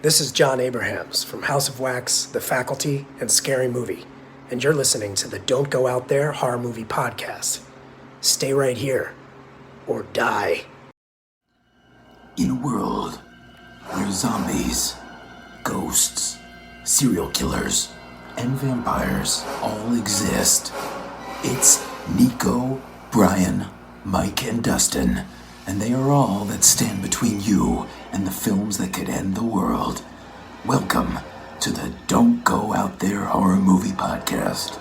This is John Abrahams from House of Wax, The Faculty, and Scary Movie, and you're listening to the Don't Go Out There Horror Movie Podcast. Stay right here, or die. In a world where zombies, ghosts, serial killers, and vampires all exist, it's Nico, Brian, Mike, and Dustin, and they are all that stand between you and the films that could end the world. Welcome to the Don't Go Out There Horror Movie Podcast.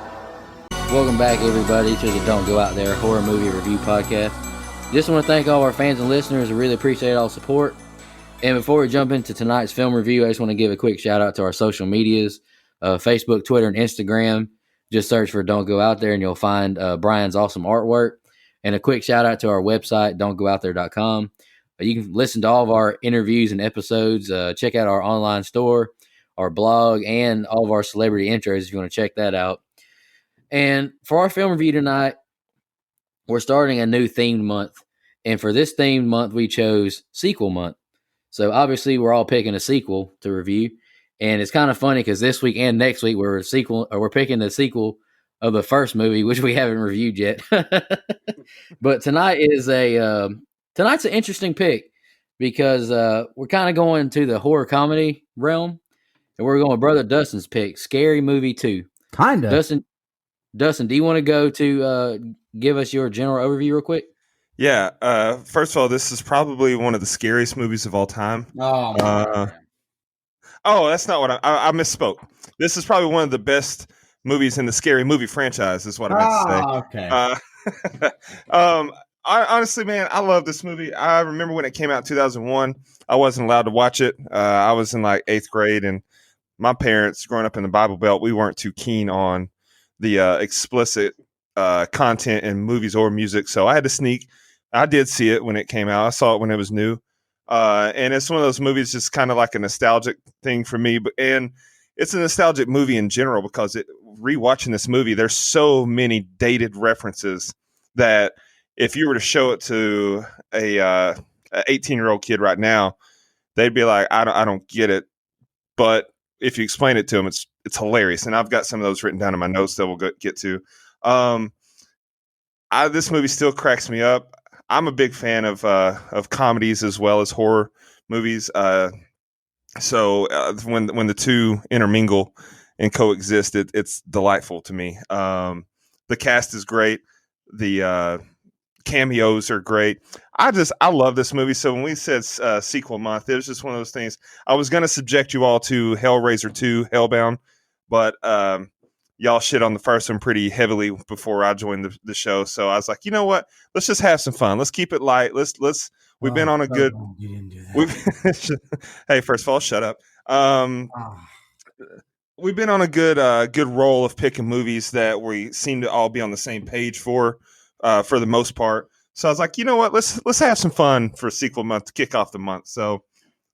Welcome back, everybody, to the Don't Go Out There Horror Movie Review Podcast. Just want to thank all our fans and listeners. I really appreciate all the support. And before we jump into tonight's film review, I just want to give a quick shout out to our social medias, Facebook, Twitter, and Instagram. Just search for Don't Go Out There and you'll find Brian's awesome artwork. And a quick shout out to our website, don'tgoooutthere.com. You can listen to all of our interviews and episodes. Check out our online store, our blog, and all of our celebrity intros if you want to check that out. And for our film review tonight, we're starting a new themed month. And for this themed month, we chose Sequel Month. So obviously, we're all picking a sequel to review. And it's kind of funny because this week and next week, we're picking the sequel of the first movie, which we haven't reviewed yet. But tonight's an interesting pick because we're kind of going to the horror comedy realm, and we're going with Brother Dustin's pick, Scary Movie 2. Kind of. Dustin, do you want to go to give us your general overview real quick? Yeah. First of all, this is probably one of the scariest movies of all time. That's not what I misspoke. This is probably one of the best movies in the Scary Movie franchise is what I meant to say. Okay. Honestly, man, I love this movie. I remember when it came out in 2001, I wasn't allowed to watch it. I was in like 8th grade, and my parents, growing up in the Bible Belt, we weren't too keen on the explicit content in movies or music. So I had to sneak. I did see it when it came out. I saw it when it was new. And it's one of those movies just kind of like a nostalgic thing for me. And it's a nostalgic movie in general because rewatching this movie, there's so many dated references that if you were to show it to a 18-year-old kid right now, they'd be like, I don't get it. But if you explain it to them, it's hilarious. And I've got some of those written down in my notes that we'll get to. This movie still cracks me up. I'm a big fan of comedies as well as horror movies. So when the two intermingle and coexist, it's delightful to me. The cast is great. The cameos are great. I love this movie. So when we said sequel month, it was just one of those things. I was going to subject you all to Hellraiser 2, Hellbound, but y'all shit on the first one pretty heavily before I joined the show. So I was like, you know what? Let's just have some fun. Let's keep it light. We've been on a good. Hey, first of all, shut up. We've been on a good roll of picking movies that we seem to all be on the same page for the most part. So I was like, you know what? Let's have some fun for sequel month to kick off the month. So,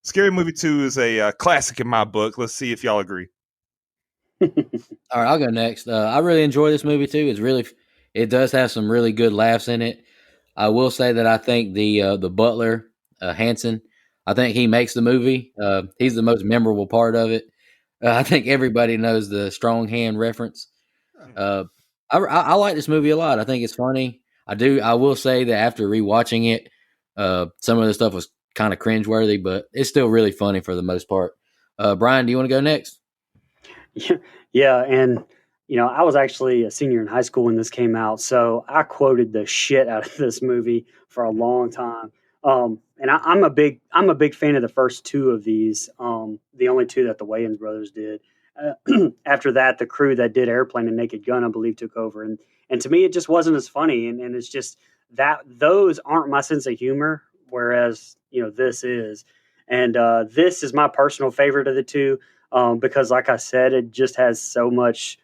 Scary Movie 2 is a classic in my book. Let's see if y'all agree. All right, I'll go next. I really enjoy this movie too. It does have some really good laughs in it. I will say that I think the butler, Hanson, I think he makes the movie. He's the most memorable part of it. I think everybody knows the strong hand reference. I like this movie a lot. I think it's funny. I will say that after rewatching it, some of the stuff was kind of cringeworthy, but it's still really funny for the most part. Brian, do you want to go next? Yeah, and I was actually a senior in high school when this came out, so I quoted the shit out of this movie for a long time. And I'm a big fan of the first two of these, the only two that the Wayans brothers did. After that, the crew that did Airplane and Naked Gun, I believe, took over, and to me, it just wasn't as funny, and it's just that those aren't my sense of humor, whereas this is, and this is my personal favorite of the two. Because like I said, it just has so much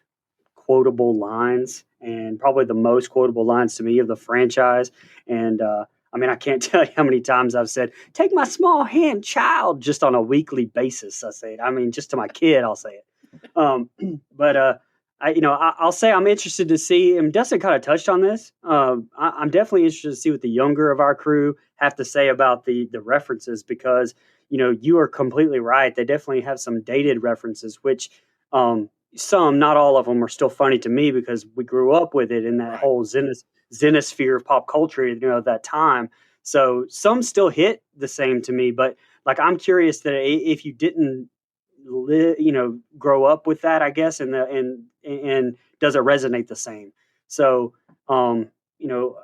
quotable lines and probably the most quotable lines to me of the franchise. And, I can't tell you how many times I've said, "Take my small hand, child," just on a weekly basis. I say it. Just to my kid, I'll say it. But I'll say I'm interested to see, and Dustin kind of touched on this. I'm definitely interested to see what the younger of our crew have to say about the references, because you are completely right. They definitely have some dated references, which some, not all of them, are still funny to me because we grew up with it in that whole Xenosphere of pop culture, at that time. So some still hit the same to me, but like I'm curious that if you didn't grow up with that, I guess, and does it resonate the same? So, um, you know,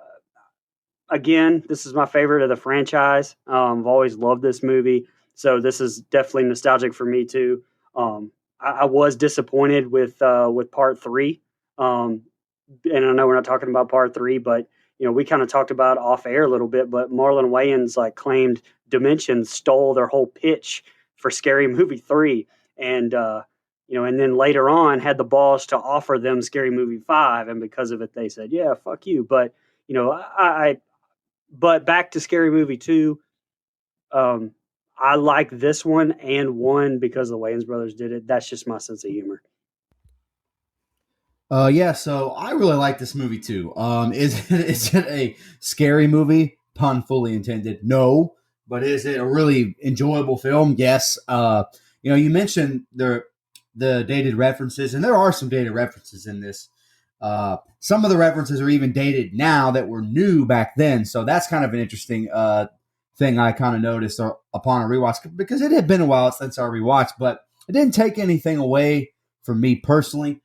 again, this is my favorite of the franchise. I've always loved this movie, so this is definitely nostalgic for me too. I was disappointed with part three, and I know we're not talking about part three, but we kind of talked about off air a little bit. But Marlon Wayans claimed Dimension stole their whole pitch for Scary Movie 3, and and then later on had the balls to offer them Scary Movie 5, and because of it, they said, "Yeah, fuck you." But but back to Scary Movie 2. Um, I like this one and one because the Wayans brothers did it. That's just my sense of humor. Yeah, so I really like this movie too. Is it a scary movie? Pun fully intended. No, but is it a really enjoyable film? Yes. You mentioned the dated references, and there are some dated references in this. Some of the references are even dated now that were new back then, so that's kind of an interesting thing I kind of noticed upon a rewatch, because it had been a while since I rewatched, but it didn't take anything away from me personally.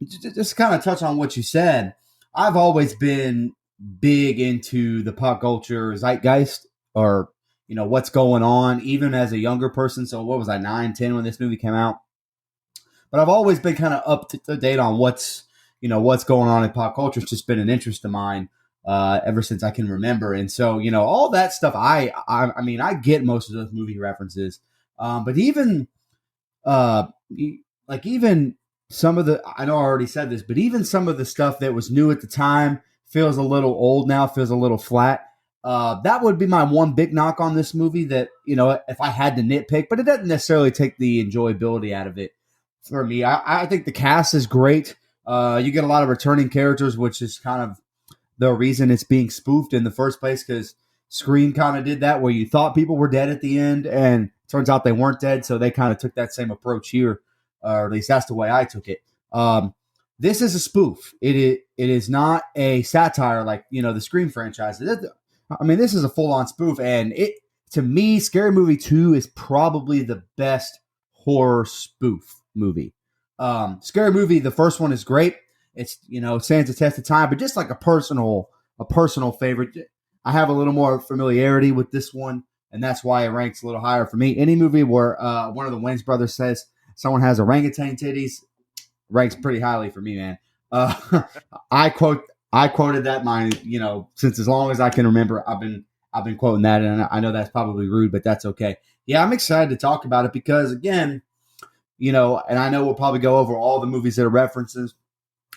Just kind of touch on what you said. I've always been big into the pop culture zeitgeist, or what's going on, even as a younger person. So what was I, 9, 10 when this movie came out? But I've always been kind of up to date on what's going on in pop culture. It's just been an interest of mine ever since I can remember. And so all that stuff. I mean, I get most of those movie references, but even even some of the, I know I already said this, but even some of the stuff that was new at the time feels a little old now, feels a little flat. That would be my one big knock on this movie, that, if I had to nitpick, but it doesn't necessarily take the enjoyability out of it for me. I think the cast is great. You get a lot of returning characters, which is kind of the reason it's being spoofed in the first place, because Scream kind of did that, where you thought people were dead at the end, and turns out they weren't dead. So they kind of took that same approach here, or at least that's the way I took it. This is a spoof. It is not a satire like the Scream franchise. I mean, this is a full on spoof, and to me, Scary Movie 2 is probably the best horror spoof movie. Scary Movie, the first one, is great. It's stands the test of time, but just like a personal favorite, I have a little more familiarity with this one, and that's why it ranks a little higher for me. Any movie where one of the Wayans brothers says someone has orangutan titties ranks pretty highly for me, man. I quoted that mine, since as long as I can remember. I've been quoting that, and I know that's probably rude, but that's okay. Yeah, I'm excited to talk about it because, again, and I know we'll probably go over all the movies that are references.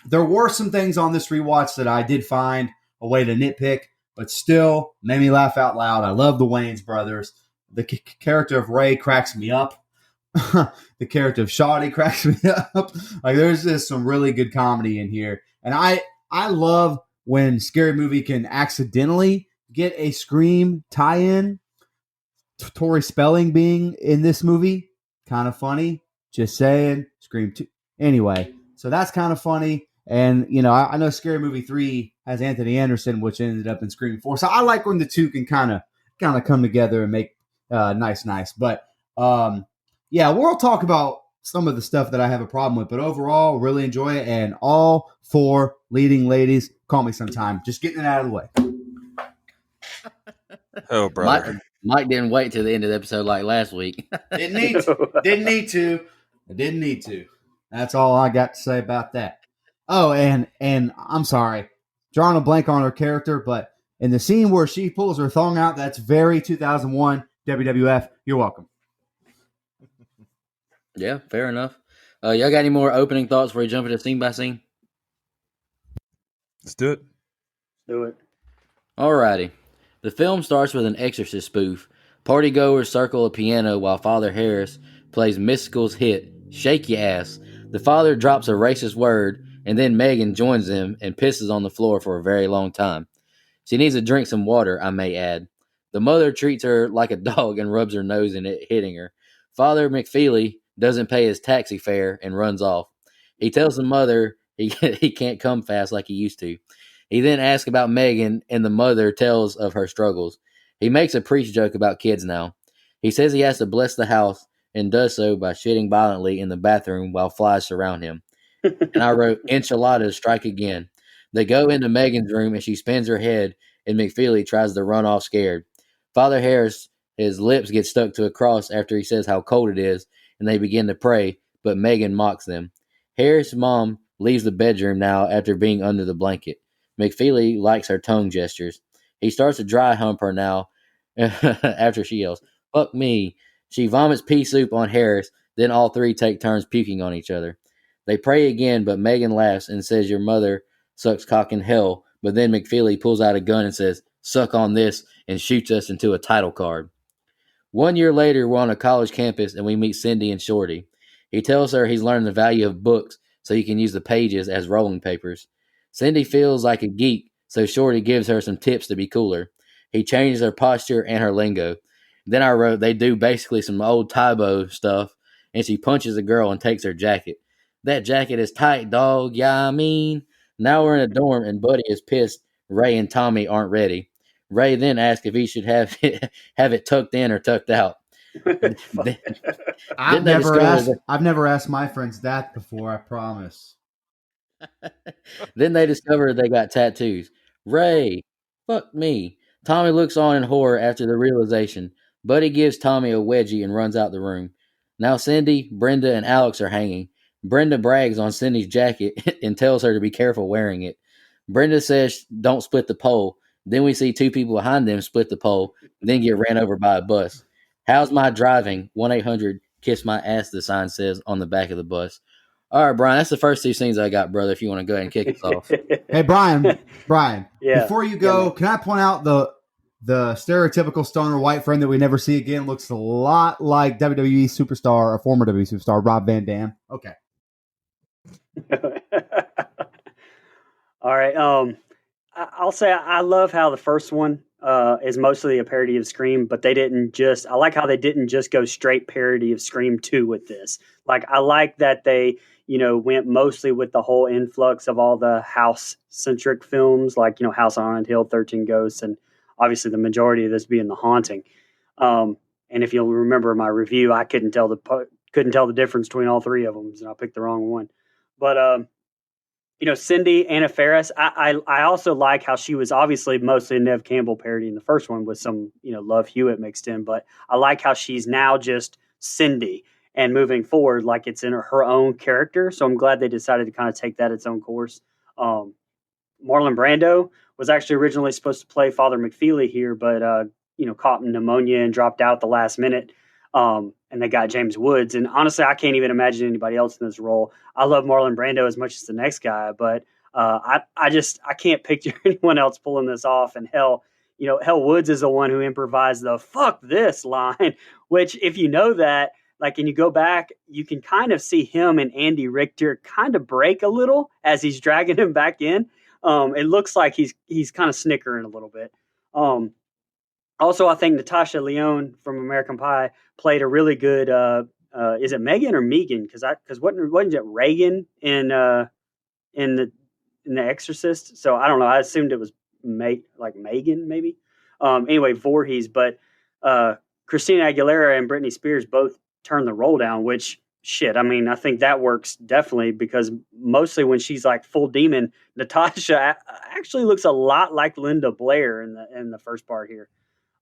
There were some things on this rewatch that I did find a way to nitpick, but still made me laugh out loud. I love the Wayans brothers. The character of Ray cracks me up. The character of Shawty cracks me up. Like, there's just some really good comedy in here. And I love when Scary Movie can accidentally get a Scream tie-in. Tori Spelling being in this movie, kind of funny. Just saying. Scream 2. Anyway, so that's kind of funny. And, I know Scary Movie 3 has Anthony Anderson, which ended up in Scream 4. So I like when the two can kind of come together and make nice. But, yeah, we'll talk about some of the stuff that I have a problem with. But overall, really enjoy it. And all 4 leading ladies, call me sometime. Just getting it out of the way. Oh, brother. Mike didn't wait till the end of the episode like last week. Didn't need to. I didn't need to. That's all I got to say about that. Oh, and I'm sorry, drawing a blank on her character, but in the scene where she pulls her thong out, that's very 2001 WWF. You're welcome. Yeah, fair enough. Y'all got any more opening thoughts before we jump into scene by scene? Let's do it. Do it. Alrighty. The film starts with an Exorcist spoof. Partygoers circle a piano while Father Harris plays Mystikal's hit, Shake Ya Ass. The father drops a racist word, and then Megan joins them and pisses on the floor for a very long time. She needs to drink some water, I may add. The mother treats her like a dog and rubs her nose in it, hitting her. Father McFeely doesn't pay his taxi fare and runs off. He tells the mother he can't come fast like he used to. He then asks about Megan, and the mother tells of her struggles. He makes a priest joke about kids now. He says he has to bless the house and does so by shitting violently in the bathroom while flies surround him. And I wrote, enchiladas strike again. They go into Megan's room and she spins her head, and McFeely tries to run off scared. Father Harris, his lips get stuck to a cross after he says how cold it is, and they begin to pray, but Megan mocks them. Harris' mom leaves the bedroom now after being under the blanket. McFeely likes her tongue gestures. He starts to dry hump her now after she yells, "Fuck me." She vomits pea soup on Harris, then all three take turns puking on each other. They pray again, but Megan laughs and says your mother sucks cock in hell, but then McFeely pulls out a gun and says, "Suck on this," and shoots us into a title card. 1 year later, we're on a college campus and we meet Cindy and Shorty. He tells her he's learned the value of books so he can use the pages as rolling papers. Cindy feels like a geek, so Shorty gives her some tips to be cooler. He changes her posture and her lingo. Then I wrote they do basically some old Tybo stuff, and she punches a girl and takes her jacket. That jacket is tight, dog. Yeah, I mean. Now we're in a dorm, and Buddy is pissed Ray and Tommy aren't ready. Ray then asks if he should have it tucked in or tucked out. Then I've they never discover asked. that, I've never asked my friends that before. I promise. then they discover they got tattoos. Ray, fuck me. Tommy looks on in horror after the realization. Buddy gives Tommy a wedgie and runs out the room. Now Cindy, Brenda, and Alex are hanging. Brenda brags on Cindy's jacket and tells her to be careful wearing it. Brenda says don't split the pole. Then we see two people behind them split the pole, then get ran over by a bus. How's my driving? 1-800-KISS MY ASS, the sign says on the back of the bus. All right, Brian, that's the first two scenes I got, brother, if you want to go ahead and kick us off. Hey, Brian. Yeah. Before you go, can I point out the stereotypical stoner white friend that we never see again looks a lot like WWE superstar or former WWE superstar Rob Van Dam. Okay. All right. I'll say I love how the first one is mostly a parody of Scream, but they didn't just. I like how they didn't just go straight parody of Scream 2 with this. Like I like that they went mostly with the whole influx of all the house centric films, like House on Haunted Hill, 13 Ghosts, and obviously the majority of this being The Haunting. And if you'll remember my review, I couldn't tell the difference between all three of them, and I picked the wrong one. But Cindy, Anna Faris, I also like how she was obviously mostly a Nev Campbell parody in the first one with some, Love Hewitt mixed in. But I like how she's now just Cindy and moving forward, like it's in her own character. So I'm glad they decided to kind of take that its own course. Marlon Brando was actually originally supposed to play Father McFeely here, but, caught pneumonia and dropped out the last minute. And they got James Woods. And honestly, I can't even imagine anybody else in this role. I love Marlon Brando as much as the next guy, but I can't picture anyone else pulling this off. And hell, Woods is the one who improvised the "fuck this" line, which if you know that, like, and you go back, you can kind of see him and Andy Richter kind of break a little as he's dragging him back in. It looks like he's kind of snickering a little bit. Also, I think Natasha Lyonne from American Pie played a really good. Is it Megan or Megan? Because wasn't it Reagan in the Exorcist? So I don't know. I assumed it was Megan maybe. Anyway, Voorhees, but Christina Aguilera and Britney Spears both turned the roll down. Which shit, I mean, I think that works definitely because mostly when she's like full demon, Natasha actually looks a lot like Linda Blair in the first part here.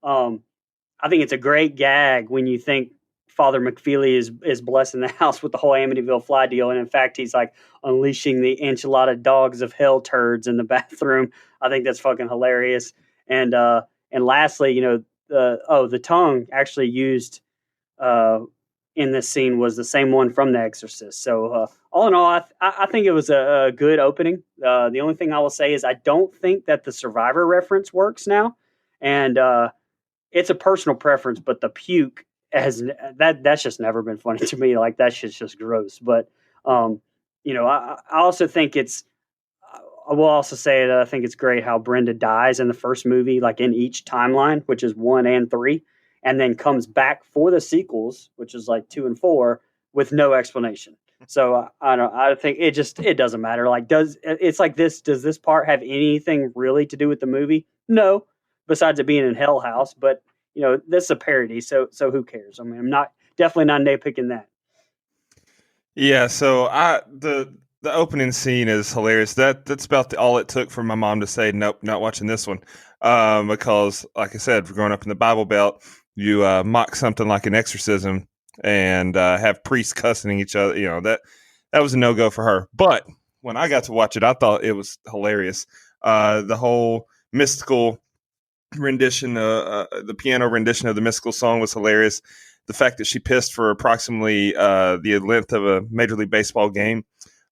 I think it's a great gag when you think Father McFeely is blessing the house with the whole Amityville Fly deal, and in fact, he's like unleashing the enchilada dogs of hell turds in the bathroom. I think that's fucking hilarious. And lastly, the tongue actually used in this scene was the same one from The Exorcist. So all in all, I think it was a good opening. The only thing I will say is I don't think that the Survivor reference works now, and it's a personal preference, but the puke that's just never been funny to me. Like that shit's just gross. But I also think it's I will also say that I think it's great how Brenda dies in the first movie, like in each timeline, which is 1 and 3, and then comes back for the sequels, which is like 2 and 4, with no explanation. So I don't. I think it doesn't matter. Like, it's like this? Does this part have anything really to do with the movie? No, besides it being in Hell House. But this is a parody, so who cares? I mean, I'm not definitely not nitpicking that. Yeah, so the opening scene is hilarious. That's about all it took for my mom to say, nope, not watching this one. Because, like I said, for growing up in the Bible Belt, you mock something like an exorcism and have priests cussing each other. That was a no go for her. But when I got to watch it, I thought it was hilarious. The whole mystical rendition, the piano rendition of the mystical song was hilarious. The fact that she pissed for approximately the length of a Major League Baseball game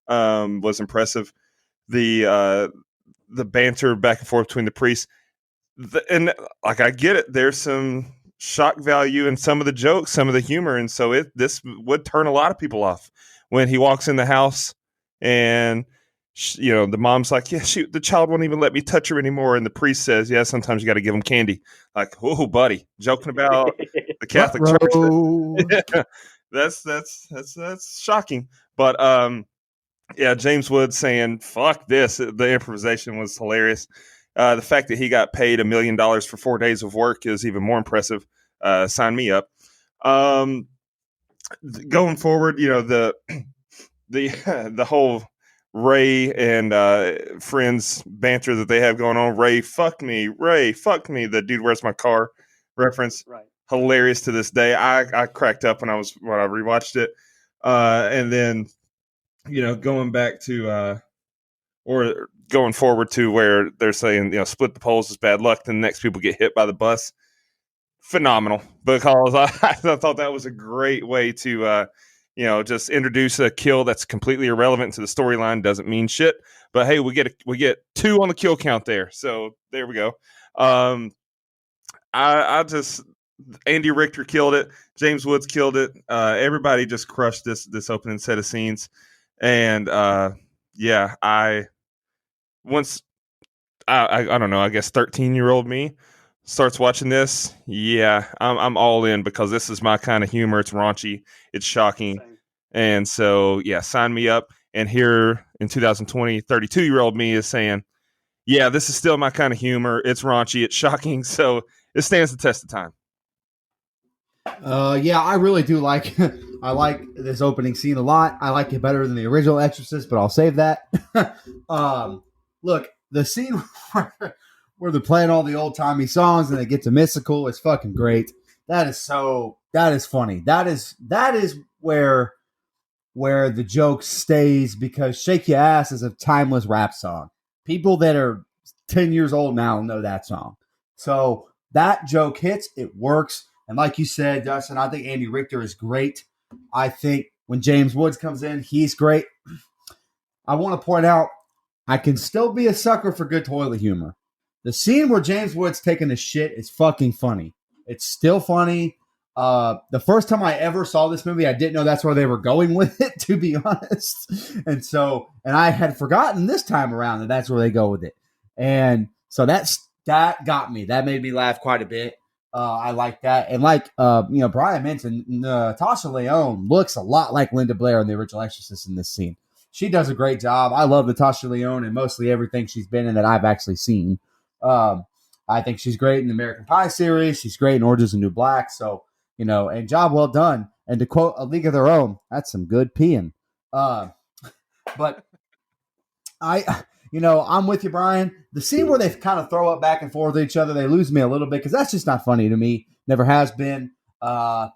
was impressive. The banter back and forth between the priests, and like I get it, there's some shock value in some of the jokes, some of the humor, and so this would turn a lot of people off when he walks in the house and. The mom's like, yeah, shoot, the child won't even let me touch her anymore. And the priest says, yeah, sometimes you got to give him candy. Like, oh, buddy, joking about the Catholic Church. That's shocking. But yeah, James Woods saying, fuck this. The improvisation was hilarious. The fact that he got paid $1 million for 4 days of work is even more impressive. Sign me up. Going forward, the whole Ray and friends banter that they have going on. Ray, fuck me. The dude, where's my car reference. Right. Hilarious to this day. I cracked up when I rewatched it. And then, going back to, or going forward to where they're saying, split the poles is bad luck. Then the next people get hit by the bus. Phenomenal, because I thought that was a great way to, just introduce a kill that's completely irrelevant to the storyline, doesn't mean shit. But hey, we get 2 on the kill count there, so there we go. I just Andy Richter killed it, James Woods killed it. Everybody just crushed this opening set of scenes, and yeah, I don't know. I guess 13-year-old me starts watching this. Yeah, I'm all in, because this is my kind of humor. It's raunchy, it's shocking. Same. And so, yeah, sign me up. And here in 2020, 32-year-old me is saying, yeah, this is still my kind of humor. It's raunchy, it's shocking. So it stands the test of time. Yeah, I really do like. I like this opening scene a lot. I like it better than the original Exorcist, but I'll save that. Look, the scene where they're playing all the old timey songs and they get to mystical is fucking great. That is funny. That is where the joke stays, because Shake Your Ass is a timeless rap song. People that are 10 years old now know that song. So that joke hits, it works. And like you said, Dustin, I think Andy Richter is great. I think when James Woods comes in, he's great. I want to point out, I can still be a sucker for good toilet humor. The scene where James Woods taking a shit is fucking funny. It's still funny. The first time I ever saw this movie, I didn't know that's where they were going with it, to be honest. And I had forgotten this time around that that's where they go with it. And so that got me. That made me laugh quite a bit. I like that. And like, Brian mentioned, Natasha Lyonne looks a lot like Linda Blair in the original Exorcist in this scene. She does a great job. I love Natasha Lyonne in mostly everything she's been in that I've actually seen. I think she's great in the American Pie series. She's great in Orange is the New Black. So, and job well done. And to quote A League of Their Own, that's some good peeing. But I'm with you, Brian. The scene where they kind of throw up back and forth with each other, they lose me a little bit, because that's just not funny to me. Never has been. I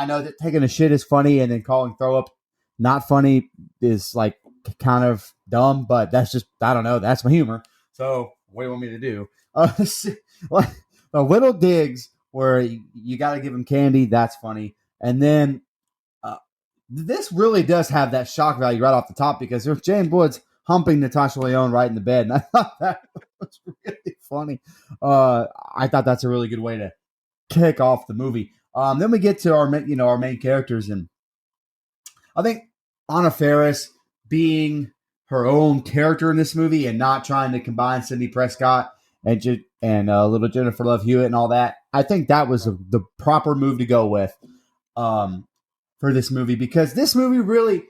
know that taking a shit is funny, and then calling throw up not funny is like kind of dumb, but that's just, I don't know. That's my humor. So what do you want me to do? The little digs where you got to give him candy, that's funny. And then this really does have that shock value right off the top, because there's James Woods humping Natasha Lyonne right in the bed, and I thought that was really funny. I thought that's a really good way to kick off the movie. Then we get to our main characters, and I think Anna Faris being her own character in this movie and not trying to combine Sidney Prescott and little Jennifer Love Hewitt and all that. I think that was the proper move to go with for this movie, because this movie really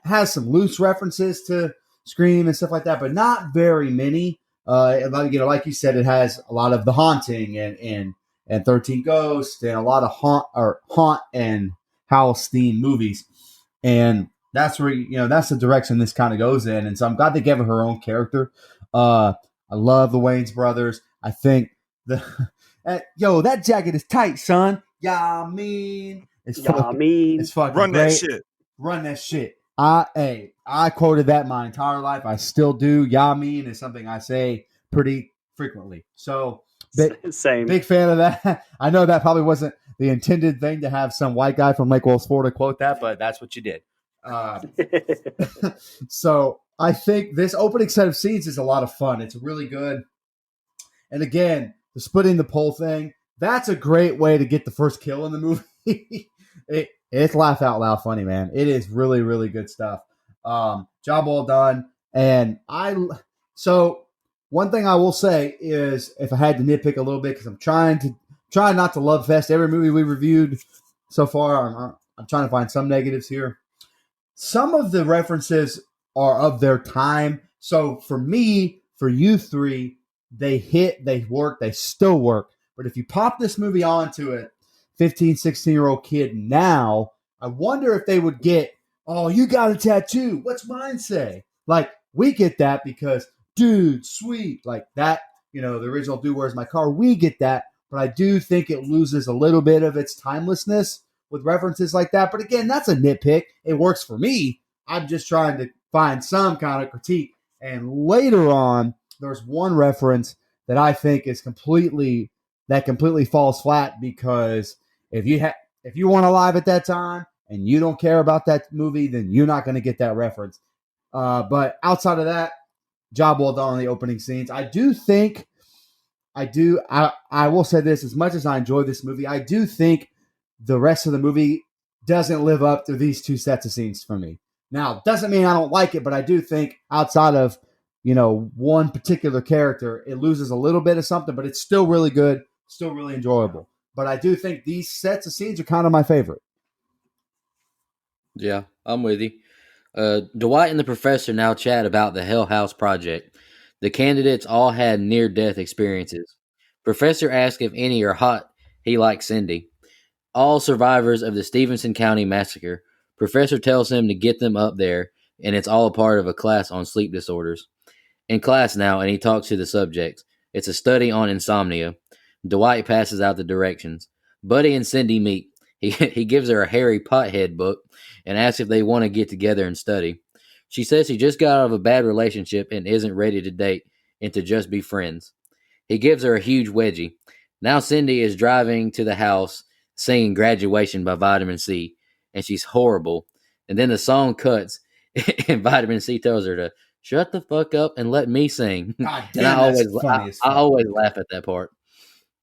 has some loose references to Scream and stuff like that, but not very many. Like you said, it has a lot of The Haunting and 13 Ghosts and a lot of haunt and house themed movies, and that's where that's the direction this kind of goes in. And so I'm glad they gave her own character. I love the Wayans brothers. I think that jacket is tight, son. Yeah, I mean, it's fucking Run great. that shit. Run that shit. I quoted that my entire life. I still do. Yeah, I mean, is something I say pretty frequently. So Same. big fan of that. I know that probably wasn't the intended thing to have some white guy from Lake Wells, Florida quote that, but that's what you did. So I think this opening set of scenes is a lot of fun. It's really good. And again, the splitting the pole thing, that's a great way to get the first kill in the movie. It's laugh out loud funny, man. It is really, really good stuff. Job well done. And so one thing I will say is, if I had to nitpick a little bit, because I'm trying not to love fest every movie we reviewed so far. I'm trying to find some negatives here. Some of the references are of their time. So for me, for you three, they hit, they work, they still work. But if you pop this movie onto a 15, 16-year-old kid now, I wonder if they would get, oh, you got a tattoo. What's mine say? Like, we get that because, dude, sweet. Like that, the original Dude, Where's My Car? We get that. But I do think it loses a little bit of its timelessness with references like that. But again, that's a nitpick. It works for me. I'm just trying to find some kind of critique. And later on, there's one reference that I think is completely falls flat, because if you weren't alive at that time and you don't care about that movie, then you're not going to get that reference. But outside of that, job well done on the opening scenes. I will say this, as much as I enjoy this movie, I do think the rest of the movie doesn't live up to these two sets of scenes for me. Now, doesn't mean I don't like it, but I do think outside of, one particular character, it loses a little bit of something, but it's still really good, still really enjoyable. But I do think these sets of scenes are kind of my favorite. Yeah, I'm with you. Dwight and the professor now chat about the Hell House project. The candidates all had near-death experiences. Professor asks if any are hot. He likes Cindy. All survivors of the Stevenson County massacre. Professor tells him to get them up there, and it's all a part of a class on sleep disorders. In class now, and he talks to the subjects. It's a study on insomnia. Dwight passes out the directions. Buddy and Cindy meet. He gives her a Harry Pothead book and asks if they want to get together and study. She says he just got out of a bad relationship and isn't ready to date and to just be friends. He gives her a huge wedgie. Now Cindy is driving to the house singing Graduation by Vitamin C, and she's horrible. And then the song cuts, and Vitamin C tells her to shut the fuck up and let me sing. God And damn, I always laugh at that part.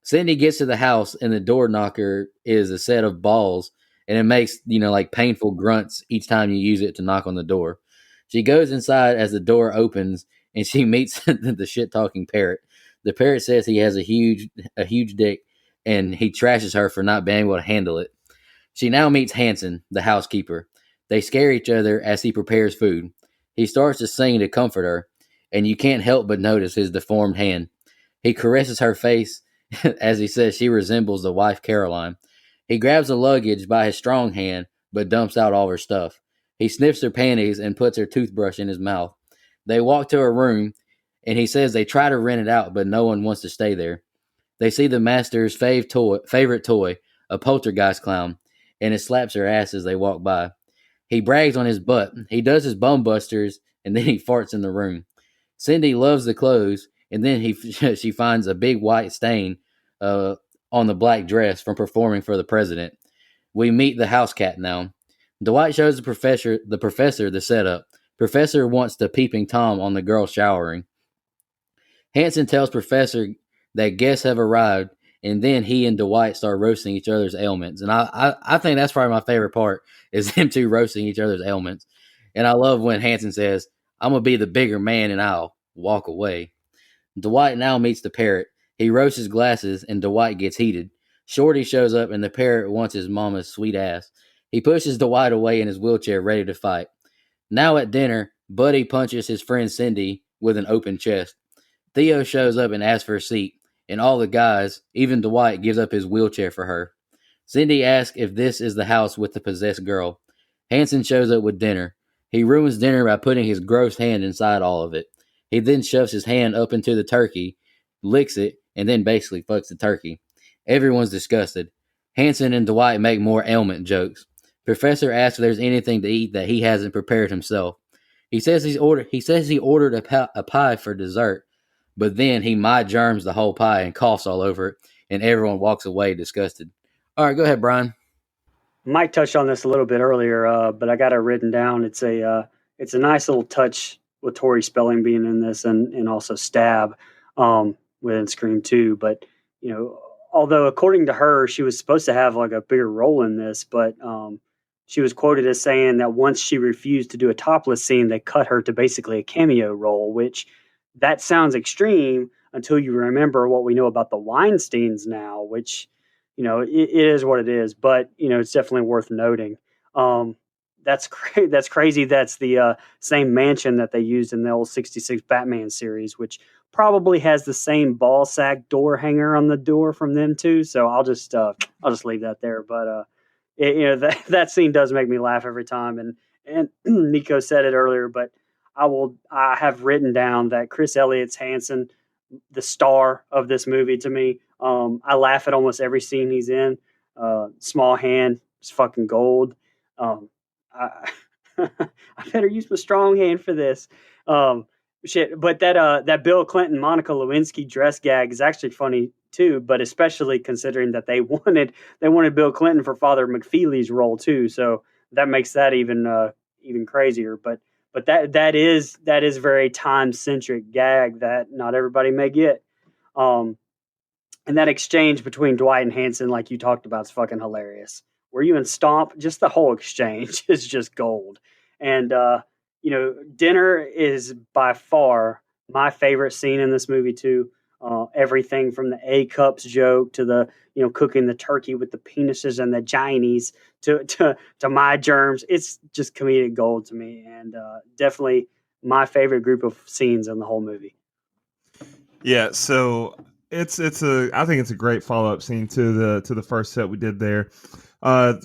Cindy gets to the house, and the door knocker is a set of balls, and it makes, like painful grunts each time you use it to knock on the door. She goes inside as the door opens, and she meets the shit-talking parrot. The parrot says he has a huge dick, and he trashes her for not being able to handle it. She now meets Hanson, the housekeeper. They scare each other as he prepares food. He starts to sing to comfort her, and you can't help but notice his deformed hand. He caresses her face as he says she resembles the wife Caroline. He grabs the luggage by his strong hand, but dumps out all her stuff. He sniffs her panties and puts her toothbrush in his mouth. They walk to her room, and he says they try to rent it out, but no one wants to stay there. They see the master's favorite toy, a poltergeist clown, and it slaps her ass as they walk by. He brags on his butt. He does his bum busters, and then he farts in the room. Cindy loves the clothes, and then she finds a big white stain on the black dress from performing for the president. We meet the house cat now. Dwight shows the professor the setup. Professor wants the peeping Tom on the girl showering. Hanson tells Professor that guests have arrived, and then he and Dwight start roasting each other's ailments. And I think that's probably my favorite part, is them two roasting each other's ailments. And I love when Hanson says, I'm going to be the bigger man and I'll walk away. Dwight now meets the parrot. He roasts his glasses and Dwight gets heated. Shorty shows up and the parrot wants his mama's sweet ass. He pushes Dwight away in his wheelchair, ready to fight. Now at dinner, Buddy punches his friend Cindy with an open chest. Theo shows up and asks for a seat, and all the guys, even Dwight, gives up his wheelchair for her. Cindy asks if this is the house with the possessed girl. Hanson shows up with dinner. He ruins dinner by putting his gross hand inside all of it. He then shoves his hand up into the turkey, licks it, and then basically fucks the turkey. Everyone's disgusted. Hanson and Dwight make more ailment jokes. Professor asks if there's anything to eat that he hasn't prepared himself. He says he ordered a pie for dessert, but then he germs the whole pie and coughs all over it, and everyone walks away disgusted. All right, go ahead, Brian. Mike touched on this a little bit earlier, but I got it written down. It's a nice little touch with Tori Spelling being in this, and also Stab within Scream 2. But although according to her, she was supposed to have like a bigger role in this, but she was quoted as saying that once she refused to do a topless scene, they cut her to basically a cameo role, which that sounds extreme until you remember what we know about the Weinsteins now, which, it is what it is, but, it's definitely worth noting. That's crazy. That's the same mansion that they used in the old 66 Batman series, which probably has the same ball sack door hanger on the door from them too. So I'll just leave that there. But that scene does make me laugh every time. And Nico said it earlier, but I have written down that Chris Elliott's Hanson, the star of this movie to me. I laugh at almost every scene he's in. Small hand, it's fucking gold. I better use my strong hand for this. Shit, but that Bill Clinton Monica Lewinsky dress gag is actually funny too, but especially considering that they wanted Bill Clinton for Father McFeely's role too, so that makes that even crazier. But that is very time centric gag that not everybody may get. And that exchange between Dwight and Hanson, like you talked about, is fucking hilarious. Were you in Stomp? Just the whole exchange is just gold. And dinner is by far my favorite scene in this movie too. Everything from the A cups joke to the cooking the turkey with the penises and the ginies to my germs. It's just comedic gold to me, and definitely my favorite group of scenes in the whole movie. Yeah, so I think it's a great follow up scene to the first set we did there.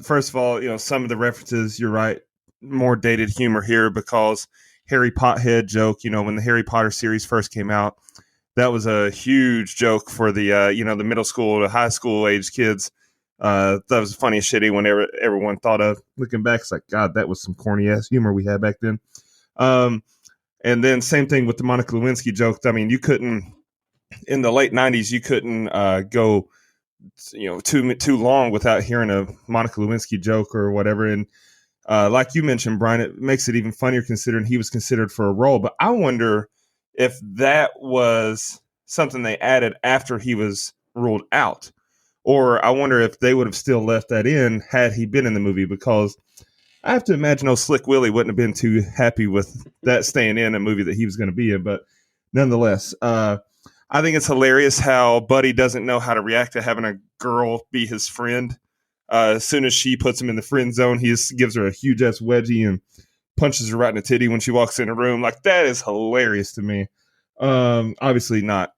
First of all, some of the references, you're right, more dated humor here because Harry Pothead joke, when the Harry Potter series first came out, that was a huge joke for the the middle school to high school age kids. That was the funniest shit everyone thought of. Looking back, it's like, God, that was some corny ass humor we had back then. And then same thing with the Monica Lewinsky joke. I mean, you couldn't in the late 90s, you couldn't go too long without hearing a Monica Lewinsky joke or whatever. And like you mentioned, Brian, it makes it even funnier considering he was considered for a role. But I wonder if that was something they added after he was ruled out, or I wonder if they would have still left that in had he been in the movie, because I have to imagine old Slick Willie wouldn't have been too happy with that staying in a movie that he was going to be in. But nonetheless, I think it's hilarious how Buddy doesn't know how to react to having a girl be his friend. As soon as she puts him in the friend zone, he gives her a huge ass wedgie and punches her right in the titty when she walks in a room. Like, that is hilarious to me. Obviously not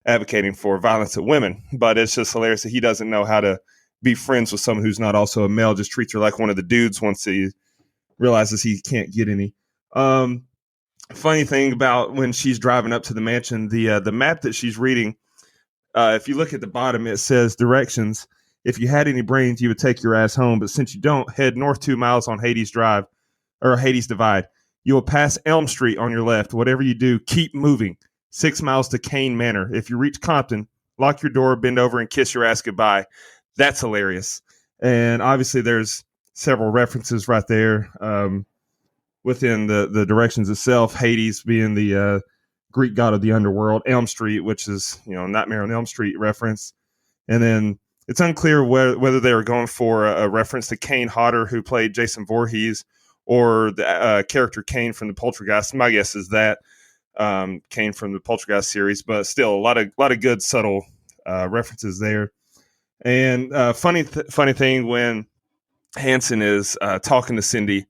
advocating for violence at women, but it's just hilarious that he doesn't know how to be friends with someone who's not also a male, just treats her like one of the dudes once he realizes he can't get any. Funny thing about when she's driving up to the mansion, the map that she's reading, if you look at the bottom, it says directions. If you had any brains, you would take your ass home. But since you don't, head north 2 miles on Hades Drive or Hades Divide. You will pass Elm Street on your left. Whatever you do, keep moving. 6 miles to Kane Manor. If you reach Compton, lock your door, bend over, and kiss your ass goodbye. That's hilarious. And obviously, there's several references right there within the directions itself. Hades being the Greek god of the underworld. Elm Street, which is Nightmare on Elm Street reference. And then it's unclear whether they were going for a reference to Kane Hodder, who played Jason Voorhees, or the character Kane from the Poltergeist. My guess is that Kane from the Poltergeist series, but still a lot of good subtle references there. And funny thing when Hanson is talking to Cindy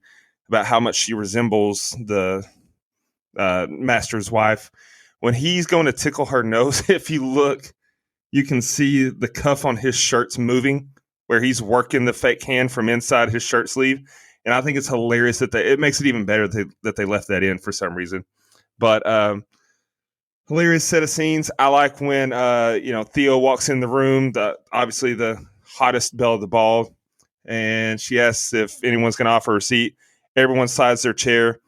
about how much she resembles the master's wife. When he's going to tickle her nose, if you look, you can see the cuff on his shirt's moving, where he's working the fake hand from inside his shirt sleeve. And I think it's hilarious that it makes it even better that they left that in for some reason. But hilarious set of scenes. I like when Theo walks in the room, obviously the hottest belle of the ball, and she asks if anyone's going to offer her a seat. Everyone sides their chair,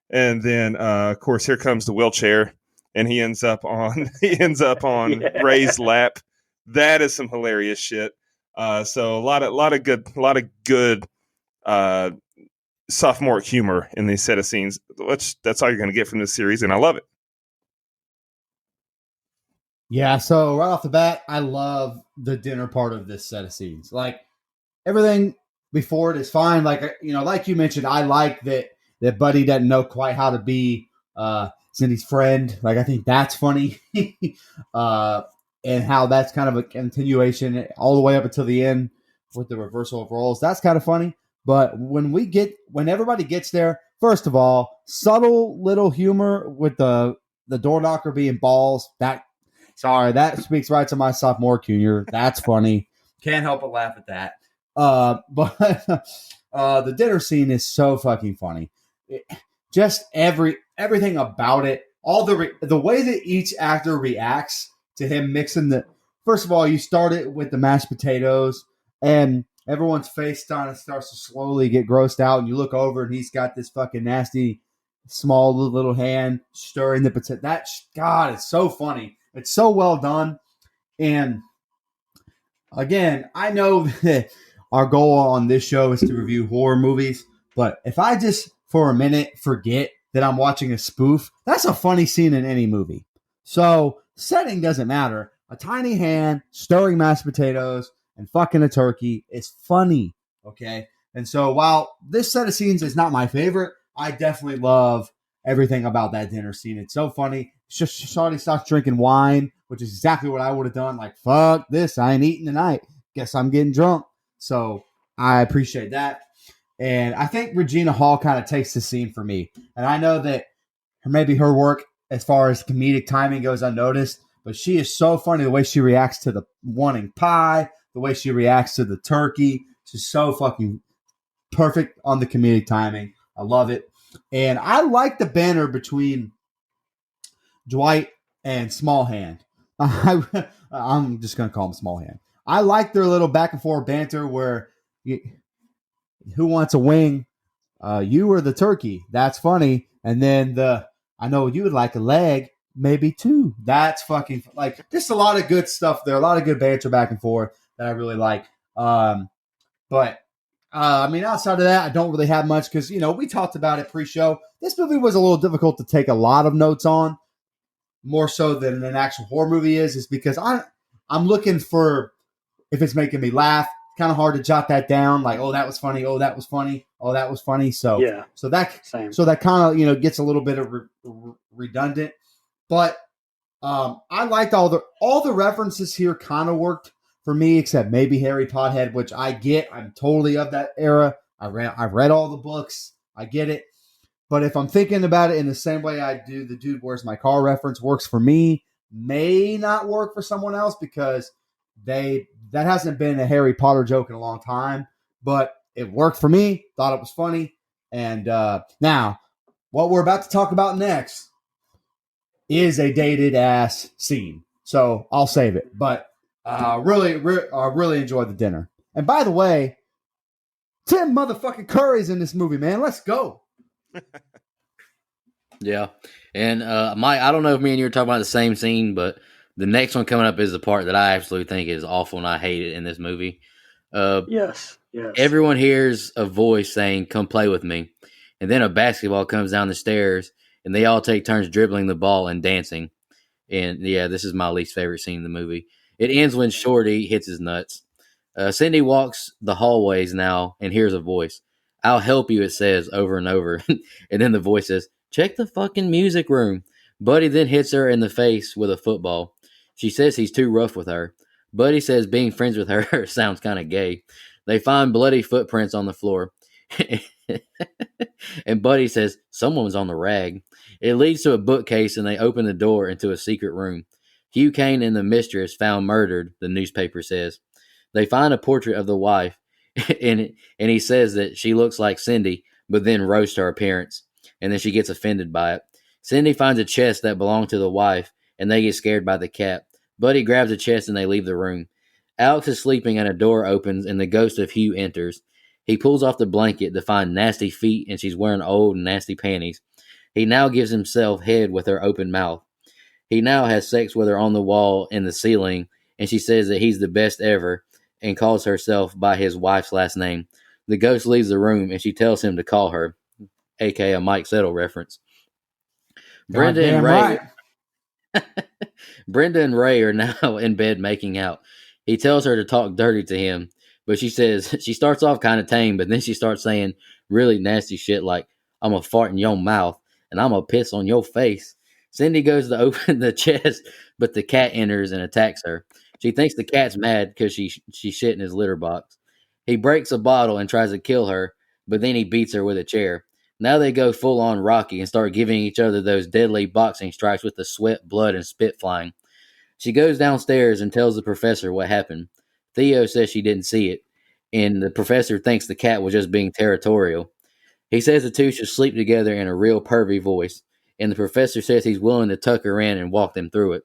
and then of course here comes the wheelchair, and he ends up on Yeah. Ray's lap. That is some hilarious shit. So a lot of good sophomore humor in these set of scenes. That's all you're going to get from this series, and I love it. Yeah, so right off the bat, I love the dinner part of this set of scenes. Like everything before it is fine. Like like you mentioned, I like that Buddy doesn't know quite how to be Cindy's friend. Like I think that's funny, and how that's kind of a continuation all the way up until the end with the reversal of roles. That's kind of funny. But when everybody gets there, first of all, subtle little humor with the door knocker being balls. That speaks right to my sophomore junior. That's funny. Can't help but laugh at that. But the dinner scene is so fucking funny. Just everything about it, all the way that each actor reacts to him mixing first of all, you start it with the mashed potatoes, and everyone's face kind of starts to slowly get grossed out, and you look over and he's got this fucking nasty small little hand stirring the potato. God, it's so funny. It's so well done. And again, I know that our goal on this show is to review horror movies, but if I just for a minute forget that I'm watching a spoof, that's a funny scene in any movie. So setting doesn't matter. A tiny hand stirring mashed potatoes and fucking a turkey is funny. Okay. And so while this set of scenes is not my favorite, I definitely love everything about that dinner scene. It's so funny. Shawty starts drinking wine, which is exactly what I would have done. Like, fuck this. I ain't eating tonight. Guess I'm getting drunk. So I appreciate that. And I think Regina Hall kind of takes the scene for me. And I know that maybe her work as far as comedic timing goes unnoticed, but she is so funny the way she reacts to the wanting pie, the way she reacts to the turkey. She's so fucking perfect on the comedic timing. I love it. And I like the banter between Dwight and Smallhand. I'm just going to call him Smallhand. I like their little back and forth banter where who wants a wing? You or the turkey? That's funny. And then I know you would like a leg, maybe two. That's fucking like just a lot of good stuff there. A lot of good banter back and forth that I really like. But I mean, outside of that, I don't really have much because, we talked about it pre-show. This movie was a little difficult to take a lot of notes on, more so than an actual horror movie is because I'm looking for if it's making me laugh. It's kind of hard to jot that down. Like, oh, that was funny. Oh, that was funny. Oh, that was funny. So yeah, so that kind of gets a little bit of redundant. But I liked all the references here. Kind of worked for me, except maybe Harry Pothead, which I get. I'm totally of that era. I've read all the books. I get it. But if I'm thinking about it in the same way I do the Dude, Where's My Car reference works for me, may not work for someone else because that hasn't been a Harry Potter joke in a long time. But it worked for me. Thought it was funny. And now, what we're about to talk about next is a dated ass scene. So I'll save it. But really enjoyed the dinner. And by the way, Tim motherfucking Curry's in this movie, man. Let's go. Yeah. And Mike, I don't know if me and you are talking about the same scene, but the next one coming up is the part that I absolutely think is awful and I hate it in this movie. Yes. Everyone hears a voice saying, "Come play with me." And then a basketball comes down the stairs and they all take turns dribbling the ball and dancing. And yeah, this is my least favorite scene in the movie. It ends when Shorty hits his nuts. Cindy walks the hallways now and hears a voice. "I'll help you," it says over and over. And then the voice says, "Check the fucking music room." Buddy then hits her in the face with a football. She says he's too rough with her. Buddy says being friends with her sounds kind of gay. They find bloody footprints on the floor. And Buddy says someone was on the rag. It leads to a bookcase and they open the door into a secret room. Hugh Kane and the mistress found murdered, the newspaper says. They find a portrait of the wife, and he says that she looks like Cindy, but then roasts her appearance, and then she gets offended by it. Cindy finds a chest that belonged to the wife, and they get scared by the cat. Buddy grabs a chest and they leave the room. Alex is sleeping and a door opens and the ghost of Hugh enters. He pulls off the blanket to find nasty feet and she's wearing old and nasty panties. He now gives himself head with her open mouth. He now has sex with her on the wall and the ceiling, and she says that he's the best ever and calls herself by his wife's last name. The ghost leaves the room and she tells him to call her, aka a Mike Settle reference. Brenda and Ray. Right. Brenda and Ray are now in bed making out. He tells her to talk dirty to him, but she says she starts off kind of tame, but then she starts saying really nasty shit like, "I'm gonna fart in your mouth and I'm gonna piss on your face." Cindy goes to open the chest, but the cat enters and attacks her. She thinks the cat's mad because she shit in his litter box. He breaks a bottle and tries to kill her, but then he beats her with a chair. Now they go full on Rocky and start giving each other those deadly boxing strikes with the sweat, blood, and spit flying. She goes downstairs and tells the professor what happened. Theo says she didn't see it, and the professor thinks the cat was just being territorial. He says the two should sleep together in a real pervy voice, and the professor says he's willing to tuck her in and walk them through it.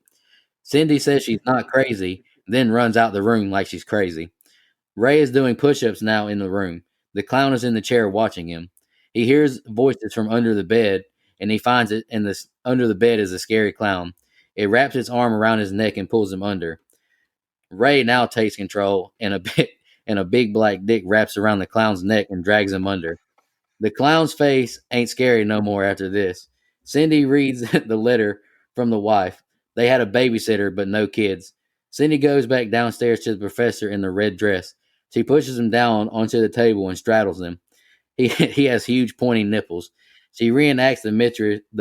Cindy says she's not crazy, then runs out the room like she's crazy. Ray is doing push-ups now in the room. The clown is in the chair watching him. He hears voices from under the bed, and he finds it, and under the bed is a scary clown. It wraps its arm around his neck and pulls him under. Ray now takes control, and a big black dick wraps around the clown's neck and drags him under. The clown's face ain't scary no more after this. Cindy reads the letter from the wife. They had a babysitter, but no kids. Cindy goes back downstairs to the professor in the red dress. She pushes him down onto the table and straddles him. He has huge pointy nipples. She reenacts the